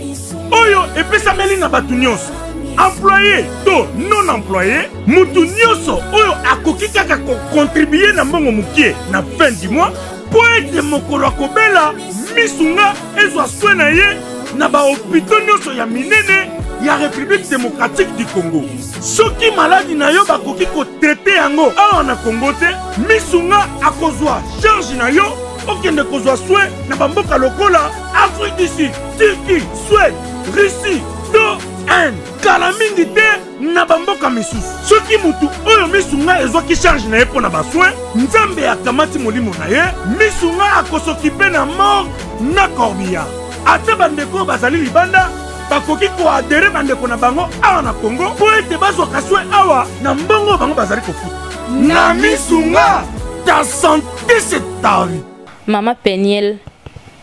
S9: Oyo epesameli na batu nyonso. Employé to non employé, mutu nyonso oyo akoki kaka ko contribuer na mbongo mukie na fin du mois po ete mokolo akobela misunga ezwa soin na ye na ba hôpital nyonso ya minene ya République démocratique du Congo. Soki maladi na yo bakoki ko traiter yango awa na Congo te, misunga akozwa charge na yo okende kozwa soin na bamboka lokola Afrique du Sud, Turquie, Suède, Russie, to Inde. Kala mingi te na bamboka misusu. Soki mutu oyo misunga ezwaki charge na ye pona basoin, nzambe akamati molimo na ye, misunga akosokipe na mort na corbillard. Ate bandeko bazali libanda bakoki koadere bandeko na bango awa na Congo po ete bazwaka soin awa na mbongo bango bazali kofuta. Na misunga, ta santé c'est ta vie.
S2: Maman Peniel,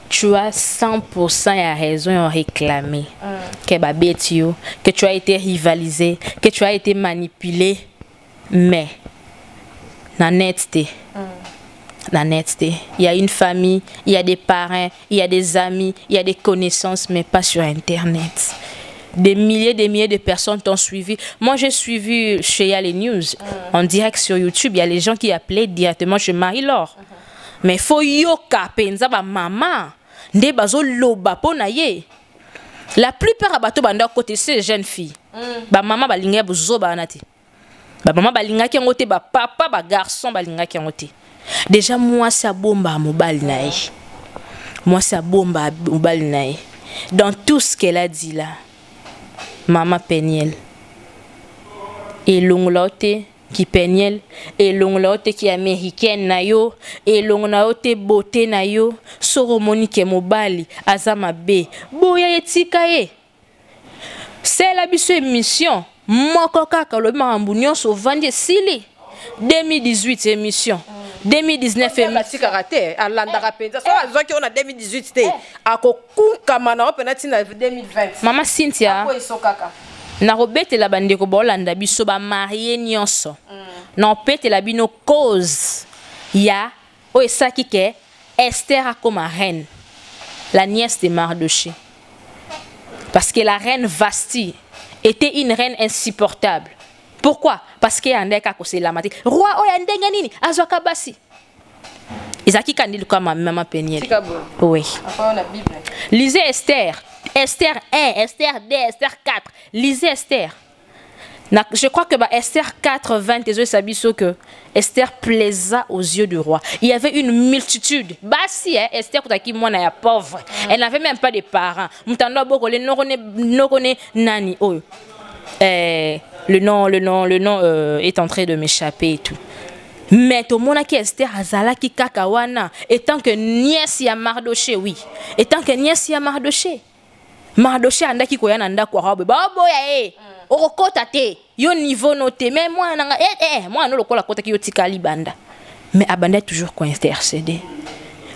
S2: tu as 100% la raison de réclamer que tu as été rivalisé, que tu as été manipulé, mais la netteté, il y a une famille, il y a des parents, il y a des amis, il y a des connaissances, mais pas sur Internet. Des milliers de personnes t'ont suivi. Moi, j'ai suivi chez Yale News en direct sur YouTube. Il y a les gens qui appelaient directement chez Marie-Laure. Mais il faut yoka penza ba maman. Nde bazo loba pona ye. La plupart abato banda côté ces jeunes filles. Ba maman balinga bozo ba anati. Ba maman balinga ki ngote ba papa ba garçon balinga ki ngote. Déjà moi ça bomba mobile nae. Moi ça bomba mobile nae. Dans tout ce qu'elle a dit là. Maman Peniel. Et l'onglote qui Peniel et l'onglote qui américaine na yo et l'onglote beauté na yo soromoni ke mobali azama be boya etika ye c'est la biso émission moko kaka lo mambu nyonso vandi sili 2018 émission 2019
S4: émission karaté alanda penza so azoki on a 2018 te akokuka mana penati na 2020
S2: Maman Cynthia na robete la bandeko bolanda biso ba marié nyonso na pete la bino cause ya o esaki ke Esther comme reine la nièce de Mardoché parce que la reine Vasti était une reine insupportable. Pourquoi? Parce que andeka ko c'est la mati roi o ya ndenga nini azwaka basi Isaki Kandil comme Maman Peniel. Oui. Lisez Esther. Esther 1, Esther 2, Esther 4. Lisez Esther. Je crois que Esther 4, 20, que Esther plaisa aux yeux du roi. Il y avait une multitude. Bah si, Esther, est pauvre. Elle n'avait même pas de parents. Le nom est en train de m'échapper et tout. Mais tout le monde qui Esther Azalaki Kakawana, étant que nièce ya Mardoché, oui. Étant que nièce ya Mardoché. Mardoché andaki koyana nda kwa rabe. Ba boya okota te. Yo niveau noté mais moi nanga moi no lokola kota ki yo tikali banda. Mais abanda toujours ko intercéder.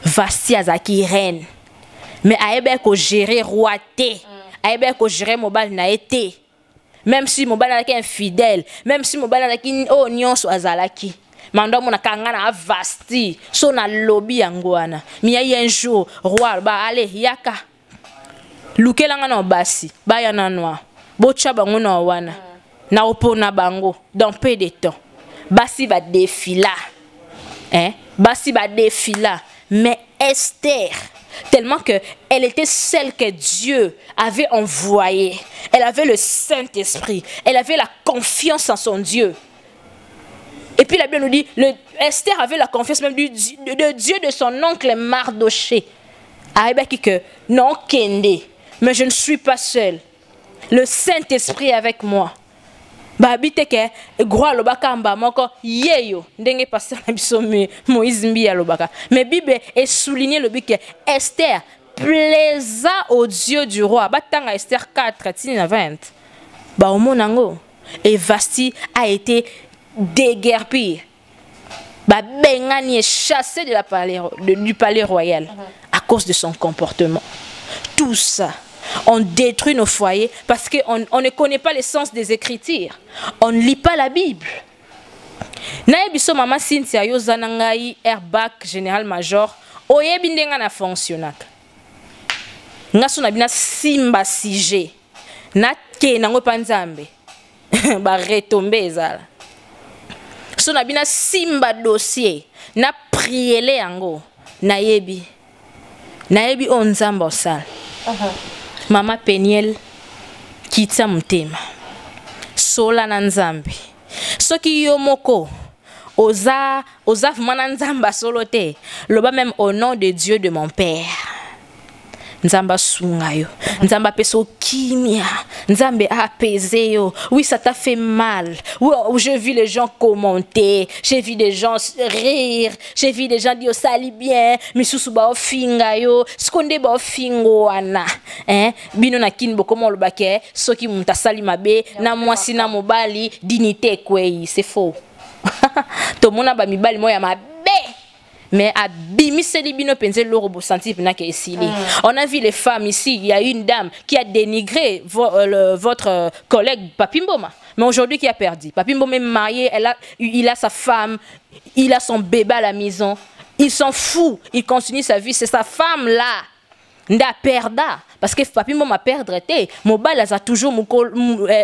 S2: Vasti azaki reine. Mais aebe ko gérer roi te. Aebe ko gérer mobile na été. Même si mobile na ki infidèle, même si mobile na ki o nyonso azalaki. Mando mona kangana Vasti so na lobby yangoana. Mi y a un jour roi ba allez yaka. Lukelanga na basi, ba yana noa. Bocha bango na wana. Na opona bango dans peu de temps. Basi ba défila. Basi ba défila. Mais Esther, tellement que elle était celle que Dieu avait envoyée. Elle avait le Saint-Esprit. Elle avait la confiance en son Dieu. Et puis la Bible nous dit, Esther avait la confiance même de Dieu de son oncle Mardoché. Aïbaki que non kende, mais je ne suis pas seul. Le Saint-Esprit est avec moi. Babite ke gros lobaka mba moko yeyo ndenge pasteur na biso Moïse Mbia lobaka. Mais Bible est souligné le but que Esther plaisa au Dieu du roi. Batanga Esther 4 20. Ba au monango et Vasti a été déguerpi. Ba Bengani est chassé du palais royal à cause de son comportement. Tout ça, on détruit nos foyers parce qu'on ne connaît pas l'essence des Écritures. On ne lit pas la Bible. Naebiso mama Cynthia yo zanangai airbac général major oyebi ndenga na fonctionnaka. Ngaso na bina simba sije na ke nango panzambe ba retomber ezala. So na bina simba dossier na priele yango nayebi onzamba osala. Mama Peniel kitsa mutema sola na nzambe soki yo moko oza vumana nzamba solo te loba même au nom de Dieu de mon père nzamba sungayo nzamba peso kimia nzambe a apaisé yo. Oui, ça t'a fait mal. Oui, j'ai vu les gens commenter, j'ai vu des gens rire, j'ai vu des gens dire sali bien mais susu ba ofinga yo skonde ba ofingo wana bino na kinbo comment le bake soki muta sali mabe na mwasi na mobali dignité kwei. C'est faux. To mona ba mibali moya mabe mais on a vu les femmes ici. Il y a une dame qui a dénigré votre collègue Papimboma, mais aujourd'hui qui a perdu. Papimboma est marié, il a sa femme, il a son bébé à la maison. Il s'en fout, il continue sa vie. C'est sa femme là. Nda perda parce que papi m'a perdre té mobile a toujours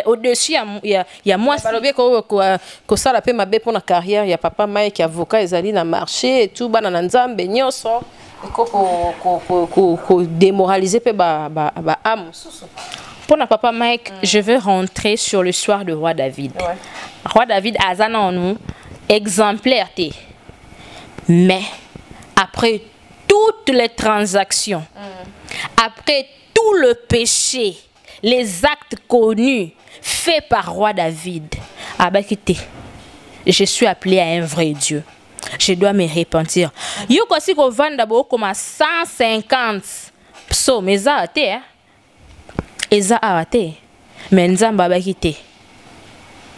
S2: au-dessus il y a moi
S4: ko ça la paix ma bé pour la carrière il y a papa Mike qui avocat ezali na marché et tout bana nzambe nyonso ko démoraliser pe ba am
S2: pour na papa Mike. Je veux rentrer sur le soir de roi David. Roi David azana en nous exemplaire té mais après toutes les transactions, après tout le péché, les actes connus faits par roi David, je suis appelé à un vrai Dieu. Je dois me repentir. Yo kosi ko vanda bo comme 150 psaumes eza ate eza ate mais nzamba bakite.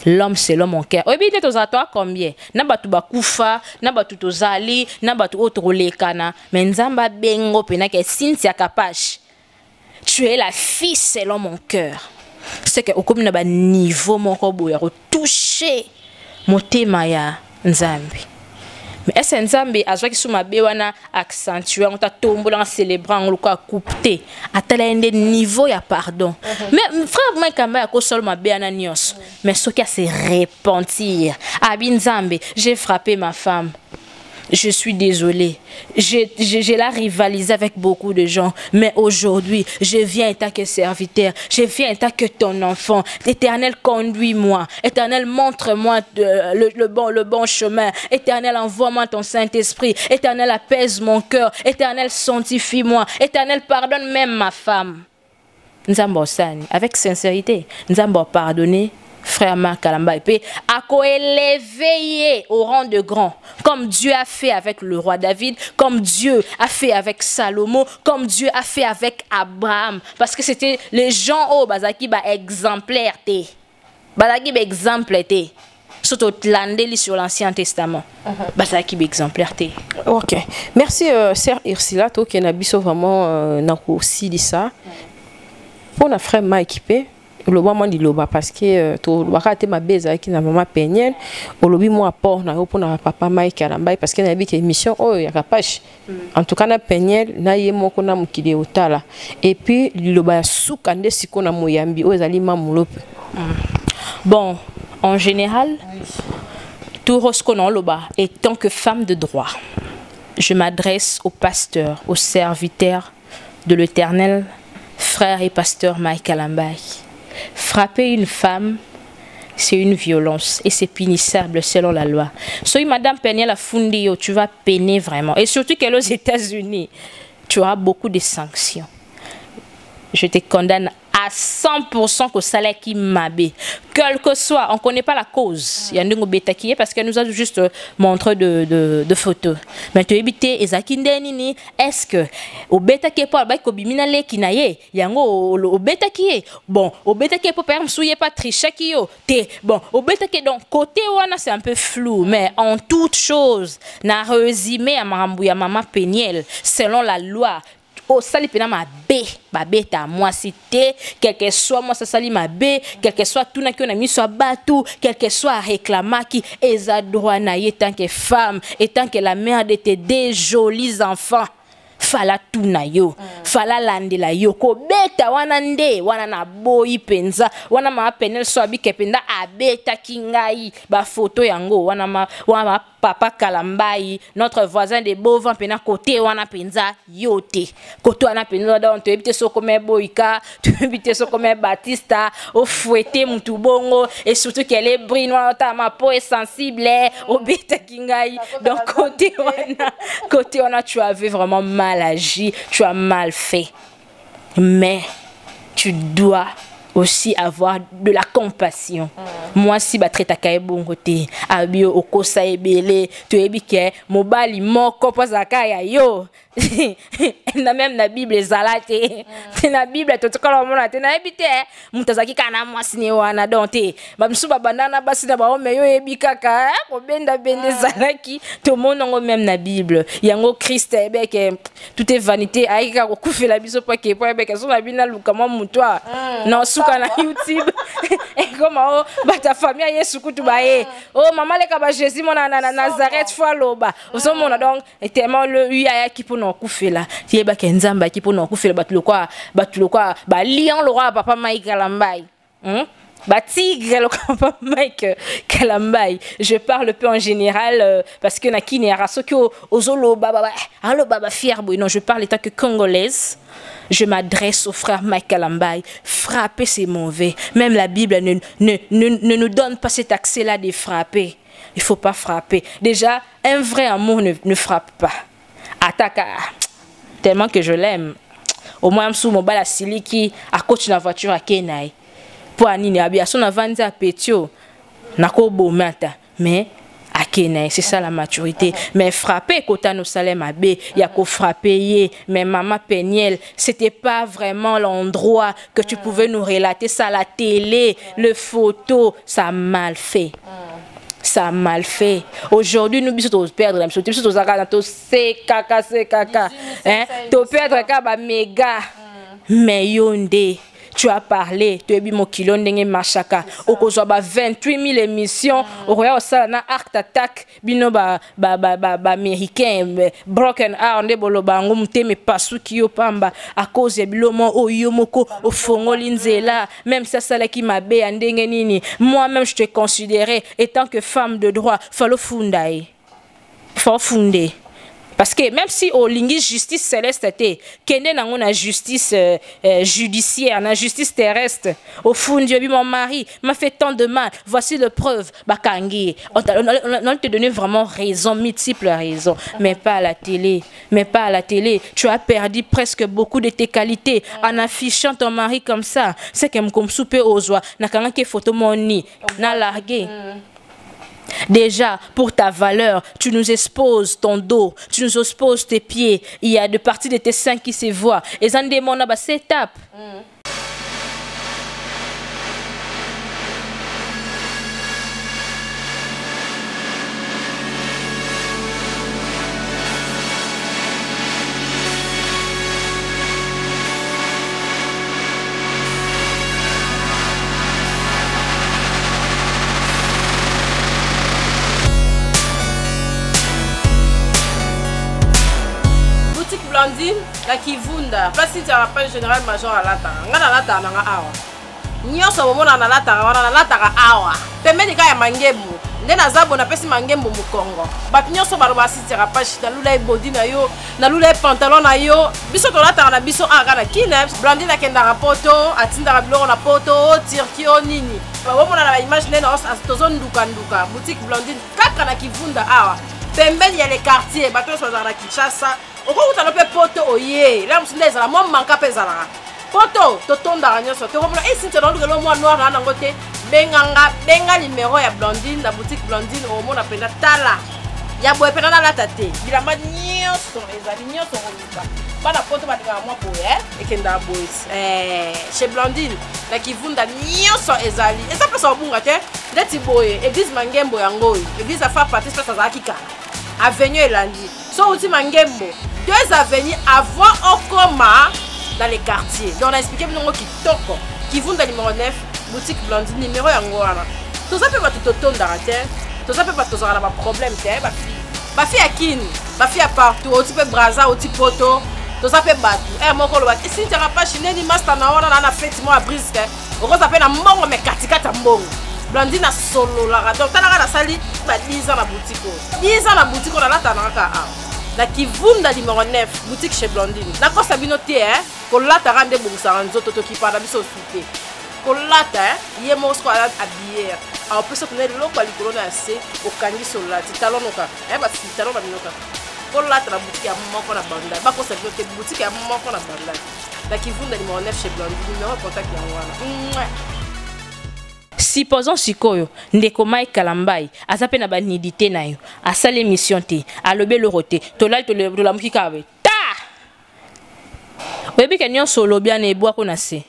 S2: L'homme c'est l'homme en cœur. Obi te tozato combien? Na batu bakufa, na batu tozali, na batu otro lekana. Mais nzamba bengo pena ke Cynthia Kapash. Tu es la fille selon mon cœur. C'est que au comme na ba niveau moko boya retoucher motema ya nzambi. Mais est-ce nzambi azwa ki suma be wana accentuer on ta tombola en célébrant on ko coupter atala ende niveau ya pardon. Mais frère moi kamba ya ko sol ma be ana nyos. Mais ce qui a se repentir. Abi nzambe, j'ai frappé ma femme. Je suis désolée. J'ai la rivalisé avec beaucoup de gens. Mais aujourd'hui, je viens en tant que serviteur. Je viens en tant que ton enfant. Éternel, conduis-moi. Éternel, montre-moi le bon chemin. Éternel, envoie-moi ton Saint-Esprit. Éternel, apaise mon cœur. Éternel, sanctifie-moi. Éternel, pardonne même ma femme. Nous avons avec sincérité. Nous avons pardonné. Frère Marc Kalamba, et puis à élevé au rang de grand, comme Dieu a fait avec le roi David, comme Dieu a fait avec Salomon, comme Dieu a fait avec Abraham, parce que c'était les gens au bazaki ba exemplaire té, bazaki ba exemplaire té, surtout landeli sur l'Ancien Testament, bazaki ba exemplaire té.
S4: Ok, merci sœur Ursula, toi qui n'a biso vraiment n'a aussi dit ça. Pour notre frère Mike P. Le moment du loba parce que to wakati mabeza avec na maman Peniel au lobby moi apport na pour na papa Mike Kalamba parce que na bi que émission oh ya Kapash en tout cas na Peniel na yemo ko na mukide otala et puis loba suka nde siko na moyambi o ezali mamulope.
S2: Bon, en général tout rosconon loba et tant que femme de droit je m'adresse au pasteur, au serviteur de l'Éternel, frère et pasteur Mike Kalamba. Frapper une femme, c'est une violence et c'est punissable selon la loi. Si Madame Peniel a fondé, tu vas peiner vraiment. Et surtout qu'elle est aux États-Unis, tu auras beaucoup de sanctions. Je te condamne à 100% que salaire qui m'abe. Quel que soit, on ne connaît pas la cause. Il y a un bêta qui est parce qu'elle nous a juste montré de photos. Mais tu évites, est-ce que au bêta qui est pas le bimina le qui naie, il y a au bêta qui est bon, au bêta qui est pas souillé pas tricher qui yo. Bon, au bêta qui est donc côté wana c'est un peu flou, mais en toute chose, na résumé à maman Peniel selon la loi. Oh, sali pena ma bé ta moi cité quel que soit moi ça sali ma bé quel que soit tout na qui on a mis soit batou quel que soit réclama qui eza droit na y tant que femme et tant que la mère de tes deux jolis enfants fala tuna yo fala landela yo ko beta wana nde wana na boyi penza wana ma Peniel so abi kependa abeta kingai ba photo yango wana ma papa Kalambai notre voisin de Bovan pena côté wana penza yote côté wana penza donc tu éviter so comme Boyka tu éviter so comme Batista au fouetter mutu bongo et surtout qu'elle est brune wana ma peau est sensible au beta kingai donc côté wana tu avais vraiment mal agi, tu as mal fait. Mais tu dois aussi avoir de la compassion. Moi, si je traite à bon côté, abio au kosa ebele, tu es biké, mobali moko pozaka yo. Na même na Bible zalate. Na Bible to tukala mona te na ebite mutazaki kana mwasine wana donte. Ba msuba bandana basi na ba ome yo ebikaka ko benda bende zalaki to monongo même na Bible. Yango Christ ebeke tout est vanité aika ko kufela biso pa ke po ebeke so na bina lukama mutwa. Na suka na YouTube. Et comme oh ba ta famille Yesu kutu ba e. Oh maman le ka ba Jésus mona na Nazareth fois loba. Oso mona donc tellement le uyaya qui pour kufela tieba kenzamba ki pona kufela batulokwa ba lion le roi papa Mike Kalambai ba tigre le papa Mike Kalambai. Je parle peu en général parce que na kinera soko ozolo baba allo baba fier boy non je parle étant que congolaise. Je m'adresse au frère Mike Kalambai. Frapper c'est mauvais. Même la Bible ne nous donne pas cet accès-là de frapper. Il faut pas frapper. Déjà, un vrai amour ne frappe pas. Attaque tellement que je l'aime. Au moins, je suis à Siliki, à côté de la voiture à Kenai. Pour Anine, à son avance à Pétio, Nako Bomata. Mais à Kenai, c'est ça la maturité. Mais frapper, quand nous Salem Abbé, il y a qu'au frapper. Mais Maman Peniel, c'était pas vraiment l'endroit que tu pouvais nous relater ça à la télé, le photo, ça a mal fait. Ça a mal fait. Aujourd'hui, nous sommes perdre la chose. Nous sommes c'est caca. Hein? Tu perdre kaba méga. Mais yonde, tu as parlé. Tu as dit mon kilo n'engé machaka. Au cause de 28 000 émissions. Au royaume ça na Art Attack. Bino ba américain. Broken Heart. Ne bolo ba ngumte me pasu kiyo pamba. À cause de bilomo o yomoko o fongo linzela. Même ça ça qui m'a bé andenge nini. Moi-même je te considérais étant que femme de droit. Fallo fundaï. Faut fonder. Parce que même si au lingi justice céleste était, kende nango na justice judiciaire, na justice terrestre, au fond Dieu mon mari m'a fait tant de mal. Voici le preuve. Bakangi, on te donné vraiment raison, multiples raisons, mais pas à la télé, Tu as perdu presque beaucoup de tes qualités en affichant ton mari comme ça. C'est comme souper aux oies. Na kanga ke photo moni, na largué. Déjà, pour ta valeur, tu nous exposes ton dos, tu nous exposes tes pieds. Il y a de parties de tes seins qui se voient. Et ça demande à cette étape.
S4: La Kivunda, pas si tu as pas général major à la tanga. Ngana la tanga awa. Nyoso momona na la tanga wana na la tanga awa. Pembe ni kaya mangebu. nde naza bona pesi mangembo mukongo bato nyonso balo basitira page nalula ebodi na yo nalula pantalon na yo biso tolataka na biso aka na kine Blandine akendaka poto atindaka biloko na poto tirki o nini bomona na baimage nde tozondukanduka boutique Blandine kaka na Kivunda awa pembeni ya le quartier bato nyonso bazalaka na Kinshasa okokutana mpe poto oye la mosu nde ezala mwa manka mpe ezalaka poto totondaka nyonso tokomona esintia nalukelo mwa noir na nango te benga numéro ya Blandine na boutique Blandine omona penda tala ya boye penda nalata te bilamba nyonso ezali nyonso koluka bana poto balingaka mwa boye ekendaka boye chez Blandine na Kivunda nyonso ezali eza mpesa obunga te ndeti boye église mangembo yango oyo église afa partie spese azalaki kala avenue elandi so outi mangembo 2 avenues avant okoma dans les quartiers donc on a expliqué binongo kitoko Kivunda numéro 9 boutique Blandine numéro yango wana toza pe bato totondaka te toza pe bato tozalaka na baproblème te bafi ya kini bafi ya partout oti pe braza oti poto toza pe bato moko oloba esintiaka pashi neni master na wana na feti mo ya briske okoza pe na mbongo me katikati ya mbongo Blandine asololaka donc talaka nasali ba 10 ans na boutique oyo 10 ans na boutique oyo nalatanaka kaka awa na Kivunda numéro 9 boutique chez Blandine nakosa bino te kolataka nde ebongisaka nzoto tokipana biso osu kolata ye moko soko habillé apesa tone loko ya likolo na se okangisi olati talonoka basitalon babinoka kolata na boutique ya moko na banda bakosa bino te boutique ya moko na banda na Kivunda numéro 9 chez Blandine numéro contact yango wana
S2: supposons sikoyo ndeko Mike Kalambai aza pe na banidité na yo asala émission te alobe loro te tolali tolamuki kawe ta oyebi ke nyonso olobi ana ebwako na se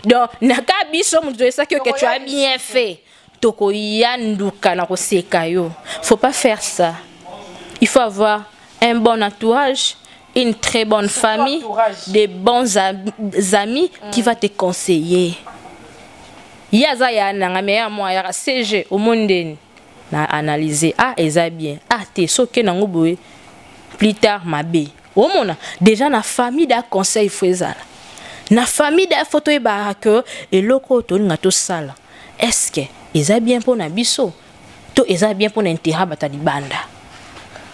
S2: donc naka biso mutu toyesaki yo ke tu as bien fait tokoyanduka na koseka yo faut pas faire ça il faut avoir un bon entourage une très bonne famille de bons amis qui va te conseiller yaza ya nanga meya moi ya CG au monde na analyser eza bien te soke nango boye plus tard mabe omona déjà na famille da conseil fezala na famille da photo eba que eloko to nga to sala est-ce que eza bien pour na biso to eza bien pour na intérêt batali banda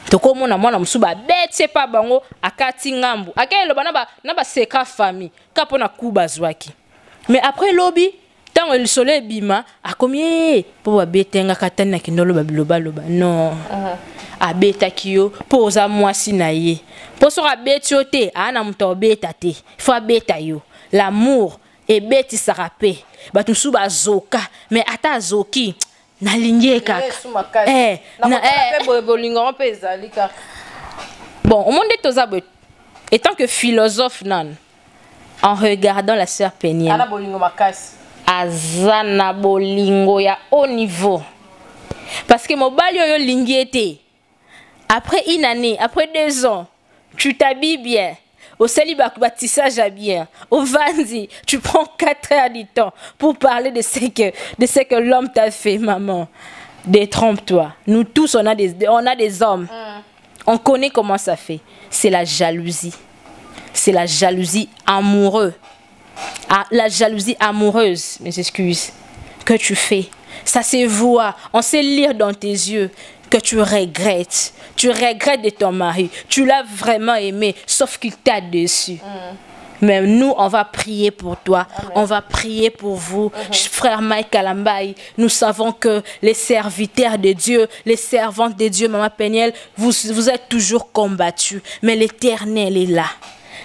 S2: to komona mwana musuba betse pa bango akati ngambu akelo bana na ba seka famille kapo na kuba zwaki mais après lobby tant le soleil bima a combien pour betenga katana kindolo babiloba loba non abeta kiyo poza mwasi na ye poso abetio te ana muto beta te faut abeta yo l'amour et beti sarape batusu bazoka mais ata zoki na lignée kaka bon au monde tozabwe étant que philosophe nan en regardant la sœur Péniel azana bolingo ya haut niveau parce que mobali yo lingiete après une année après 2 ans tu t'habilles bien au célibat bâtissage à bien au vandi tu prends 4 heures du temps pour parler de ce que l'homme t'a fait maman détrompe-toi nous tous on a des hommes on connaît comment ça fait c'est la jalousie amoureuse. La jalousie amoureuse, mes excuses, que tu fais. Ça se voit, on sait lire dans tes yeux que tu regrettes. Tu regrettes de ton mari. Tu l'as vraiment aimé, sauf qu'il t'a déçu. Mais nous, on va prier pour toi. Amen. On va prier pour vous. Frère Mike Kalambai, nous savons que les serviteurs de Dieu, les servantes de Dieu, Maman Péniel, vous êtes toujours combattus. Mais l'Éternel est là.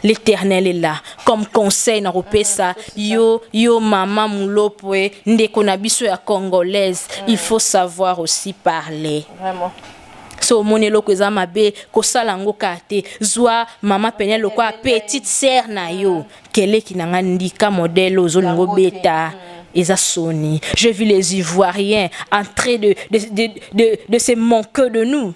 S2: L'Éternel est là. Comme conseil na repesa yo maman mulopoe ndeko na biso ya congolaise, il faut savoir aussi parler. Vraiment. So monelo ko zamabe ko salango kate zwa Maman Péniel ko petite sœur na yo kele kinanga ndika modèle ozolingo beta. Soni. Je vis les Ivoiriens en train de se manquer de nous.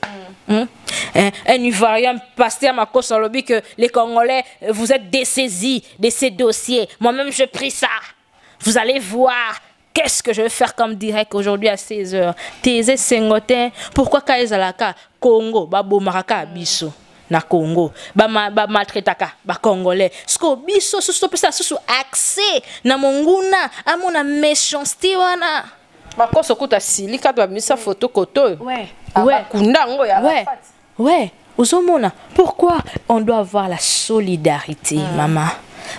S2: Un Ivoirien pasteur m'a dit que les Congolais, vous êtes dessaisis de ces dossiers. Moi-même, je prie ça. Vous allez voir qu'est-ce que je vais faire comme direct aujourd'hui à 16h. Tézé Sengotin, pourquoi Kaizalaka Congo, Babo Maraka Biso na Congo, ba maltraitaka ba Congolais. Sko biso sous ça sous accès na monguna à mon méchanceté wana.
S4: Bakoso kuta sili quand ba misa photo koto.
S2: Ouais. Ouais. Ozomona, pourquoi on doit avoir la solidarité, maman?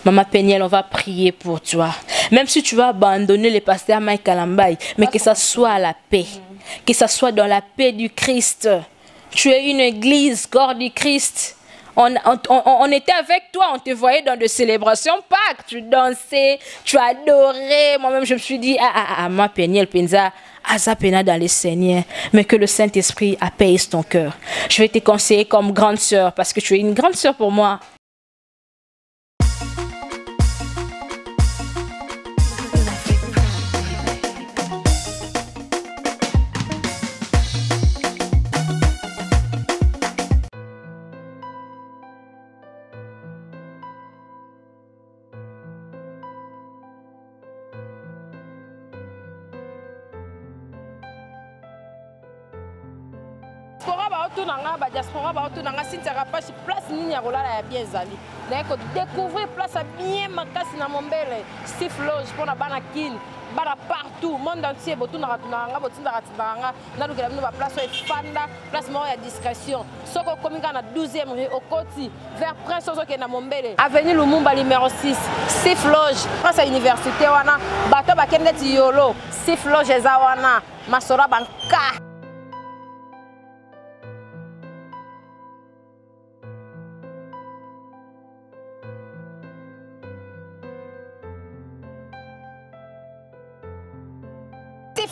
S2: Maman Peniel, on va prier pour toi. Même si tu vas abandonner le pasteur Mike Kalambay, mais que ça soit à la paix. Que ça soit dans la paix du Christ. Tu es une église, corps du Christ. On était avec toi, on te voyait dans des célébrations Pâques. Tu dansais, tu adorais. Moi-même, je me suis dit, ma Peniel Penza, Azapena dans les Seigneurs. Mais que le Saint-Esprit apaise ton cœur. Je vais te conseiller comme grande sœur, parce que tu es une grande sœur pour moi.
S4: Diaspora ba otunanga Cynthia Kapashi place nini ya kolala ya bien ezali na ko découvrir place à bien makasi na Mombele Steve Loge pour na bana kin bana partout monde entier botunanga tunanga botinda katinanga na lukela bino ba place efanda place moko ya discrétion soko komika na 12e rue Okoti vers Prince Ozoke na Mombele avenue Lumumba numéro 6 Steve Loge place à université wana bato bakende ti yolo Steve Loge eza wana masora banka.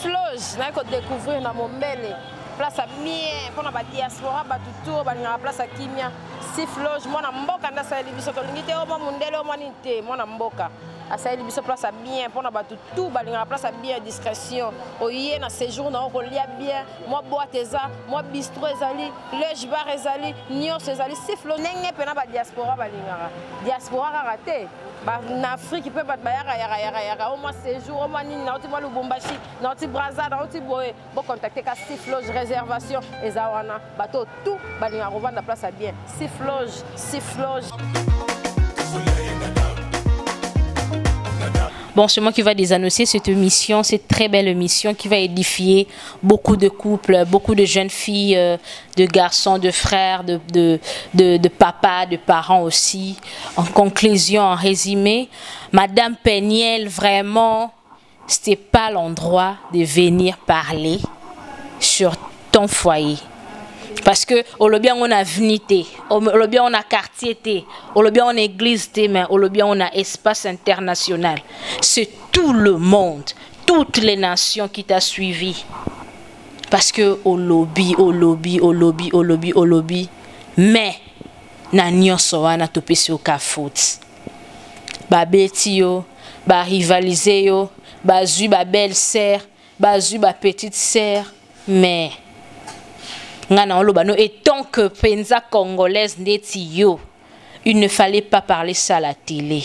S4: Loge, na ko découvrir na Mombele place à bien pour na ba diaspora ba tuto ba na place à kimia Steve Loge mona mboka nda sa libiso to lingite o mo mundele o manite mona mboka asa libiso place à bien pour na ba tuto ba na place à bien discrétion o yé na séjour na ko lia bien moi boîte eza moi bistrot ezali Loge bar ezali nyos ezali Steve Loge nenge pe na ba diaspora ba lingara diaspora raté en Afrique, peut pas yaka au moins séjour, au moins na oti Lubumbashi, na oti Brazza, na oti boye, bon contacter ka Steve Loge réservation ezawana, bateau tout, balinga revendre la place à bien. Steve Loge.
S2: Bon, c'est moi qui va désannoncer cette émission, cette très belle émission qui va édifier beaucoup de couples, beaucoup de jeunes filles, de garçons, de frères, de papas, de parents aussi. En conclusion, en résumé, Madame Peniel, vraiment, c'était pas l'endroit de venir parler sur ton foyer. Parce que au bien on a unité, au bien on a quartier, au bien on a église, mais au bien on a espace international. C'est tout le monde, toutes les nations qui t'a suivi. Parce que au lobby, mais na nyonso wana topesi au kafout. Ba beti yo, ba rivaliser yo, ba zu ba belle-sœur, ba zu ba petite sœur, mais et tant que penza congolaise yo, il ne fallait pas parler ça à la télé.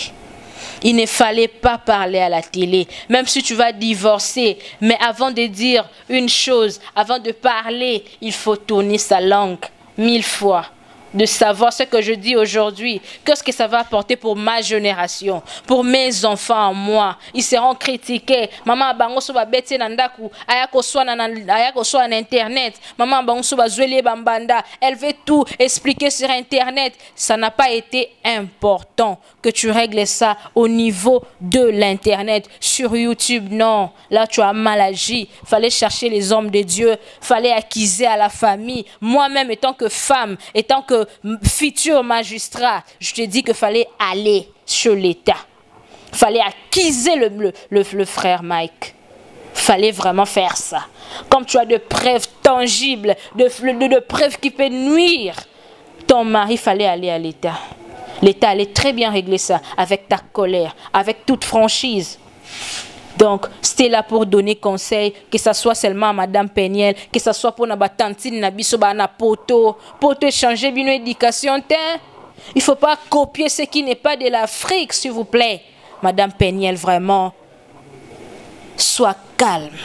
S2: Il ne fallait pas parler à la télé. Même si tu vas divorcer, mais avant de dire une chose, avant de parler, il faut tourner sa langue 1000 fois. De savoir ce que je dis aujourd'hui, qu'est-ce que ça va apporter pour ma génération, pour mes enfants, moi. Ils seront critiqués. Maman bango so ba beti na ndaku, ayako so na internet. Maman bango so ba zweli bambanda. Elle veut tout expliquer sur internet. Ça n'a pas été important que tu règles ça au niveau de l'internet. Sur YouTube, non. Là, tu as mal agi. Fallait chercher les hommes de Dieu. Fallait acquiser à la famille. Moi-même, étant que femme, étant que futur magistrat, je te dis qu'il fallait aller sur l'État. Fallait acquiser le frère Mike. Fallait vraiment faire ça. Comme tu as de preuves tangibles, de preuves qui peuvent nuire, ton mari, fallait aller à l'État. L'État allait très bien régler ça avec ta colère, avec toute franchise. Donc, c'était là pour donner conseil, que ce soit seulement à Madame Peniel, que ce soit pour notre tantine, na poto changer une éducation. Il ne faut pas copier ce qui n'est pas de l'Afrique, s'il vous plaît. Madame Peniel, vraiment, sois calme.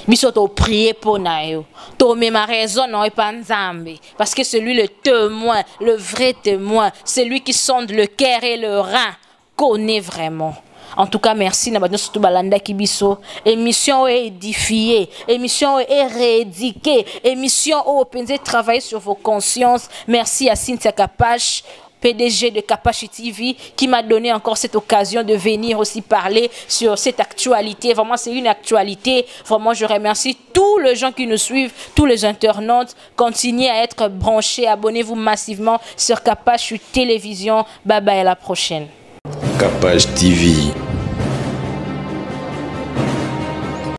S2: Biso to prier pour nayo. To me ma raison non pas nzambe parce que c'est lui le témoin, le vrai témoin, c'est lui qui sonde le cœur et le rein, connaît vraiment. En tout cas, merci na badon surtout balanda kibiso. Émission est édifiée, émission est rééduquée, émission où vous travailler sur vos consciences. Merci à Cynthia Kapache, PDG de Kapache TV, qui m'a donné encore cette occasion de venir aussi parler sur cette actualité. Vraiment, c'est une actualité. Vraiment, je remercie tous les gens qui nous suivent, tous les internautes. Continuez à être branchés, abonnez-vous massivement sur Kapache Télévision. Bye bye, à la prochaine.
S1: Kapache TV.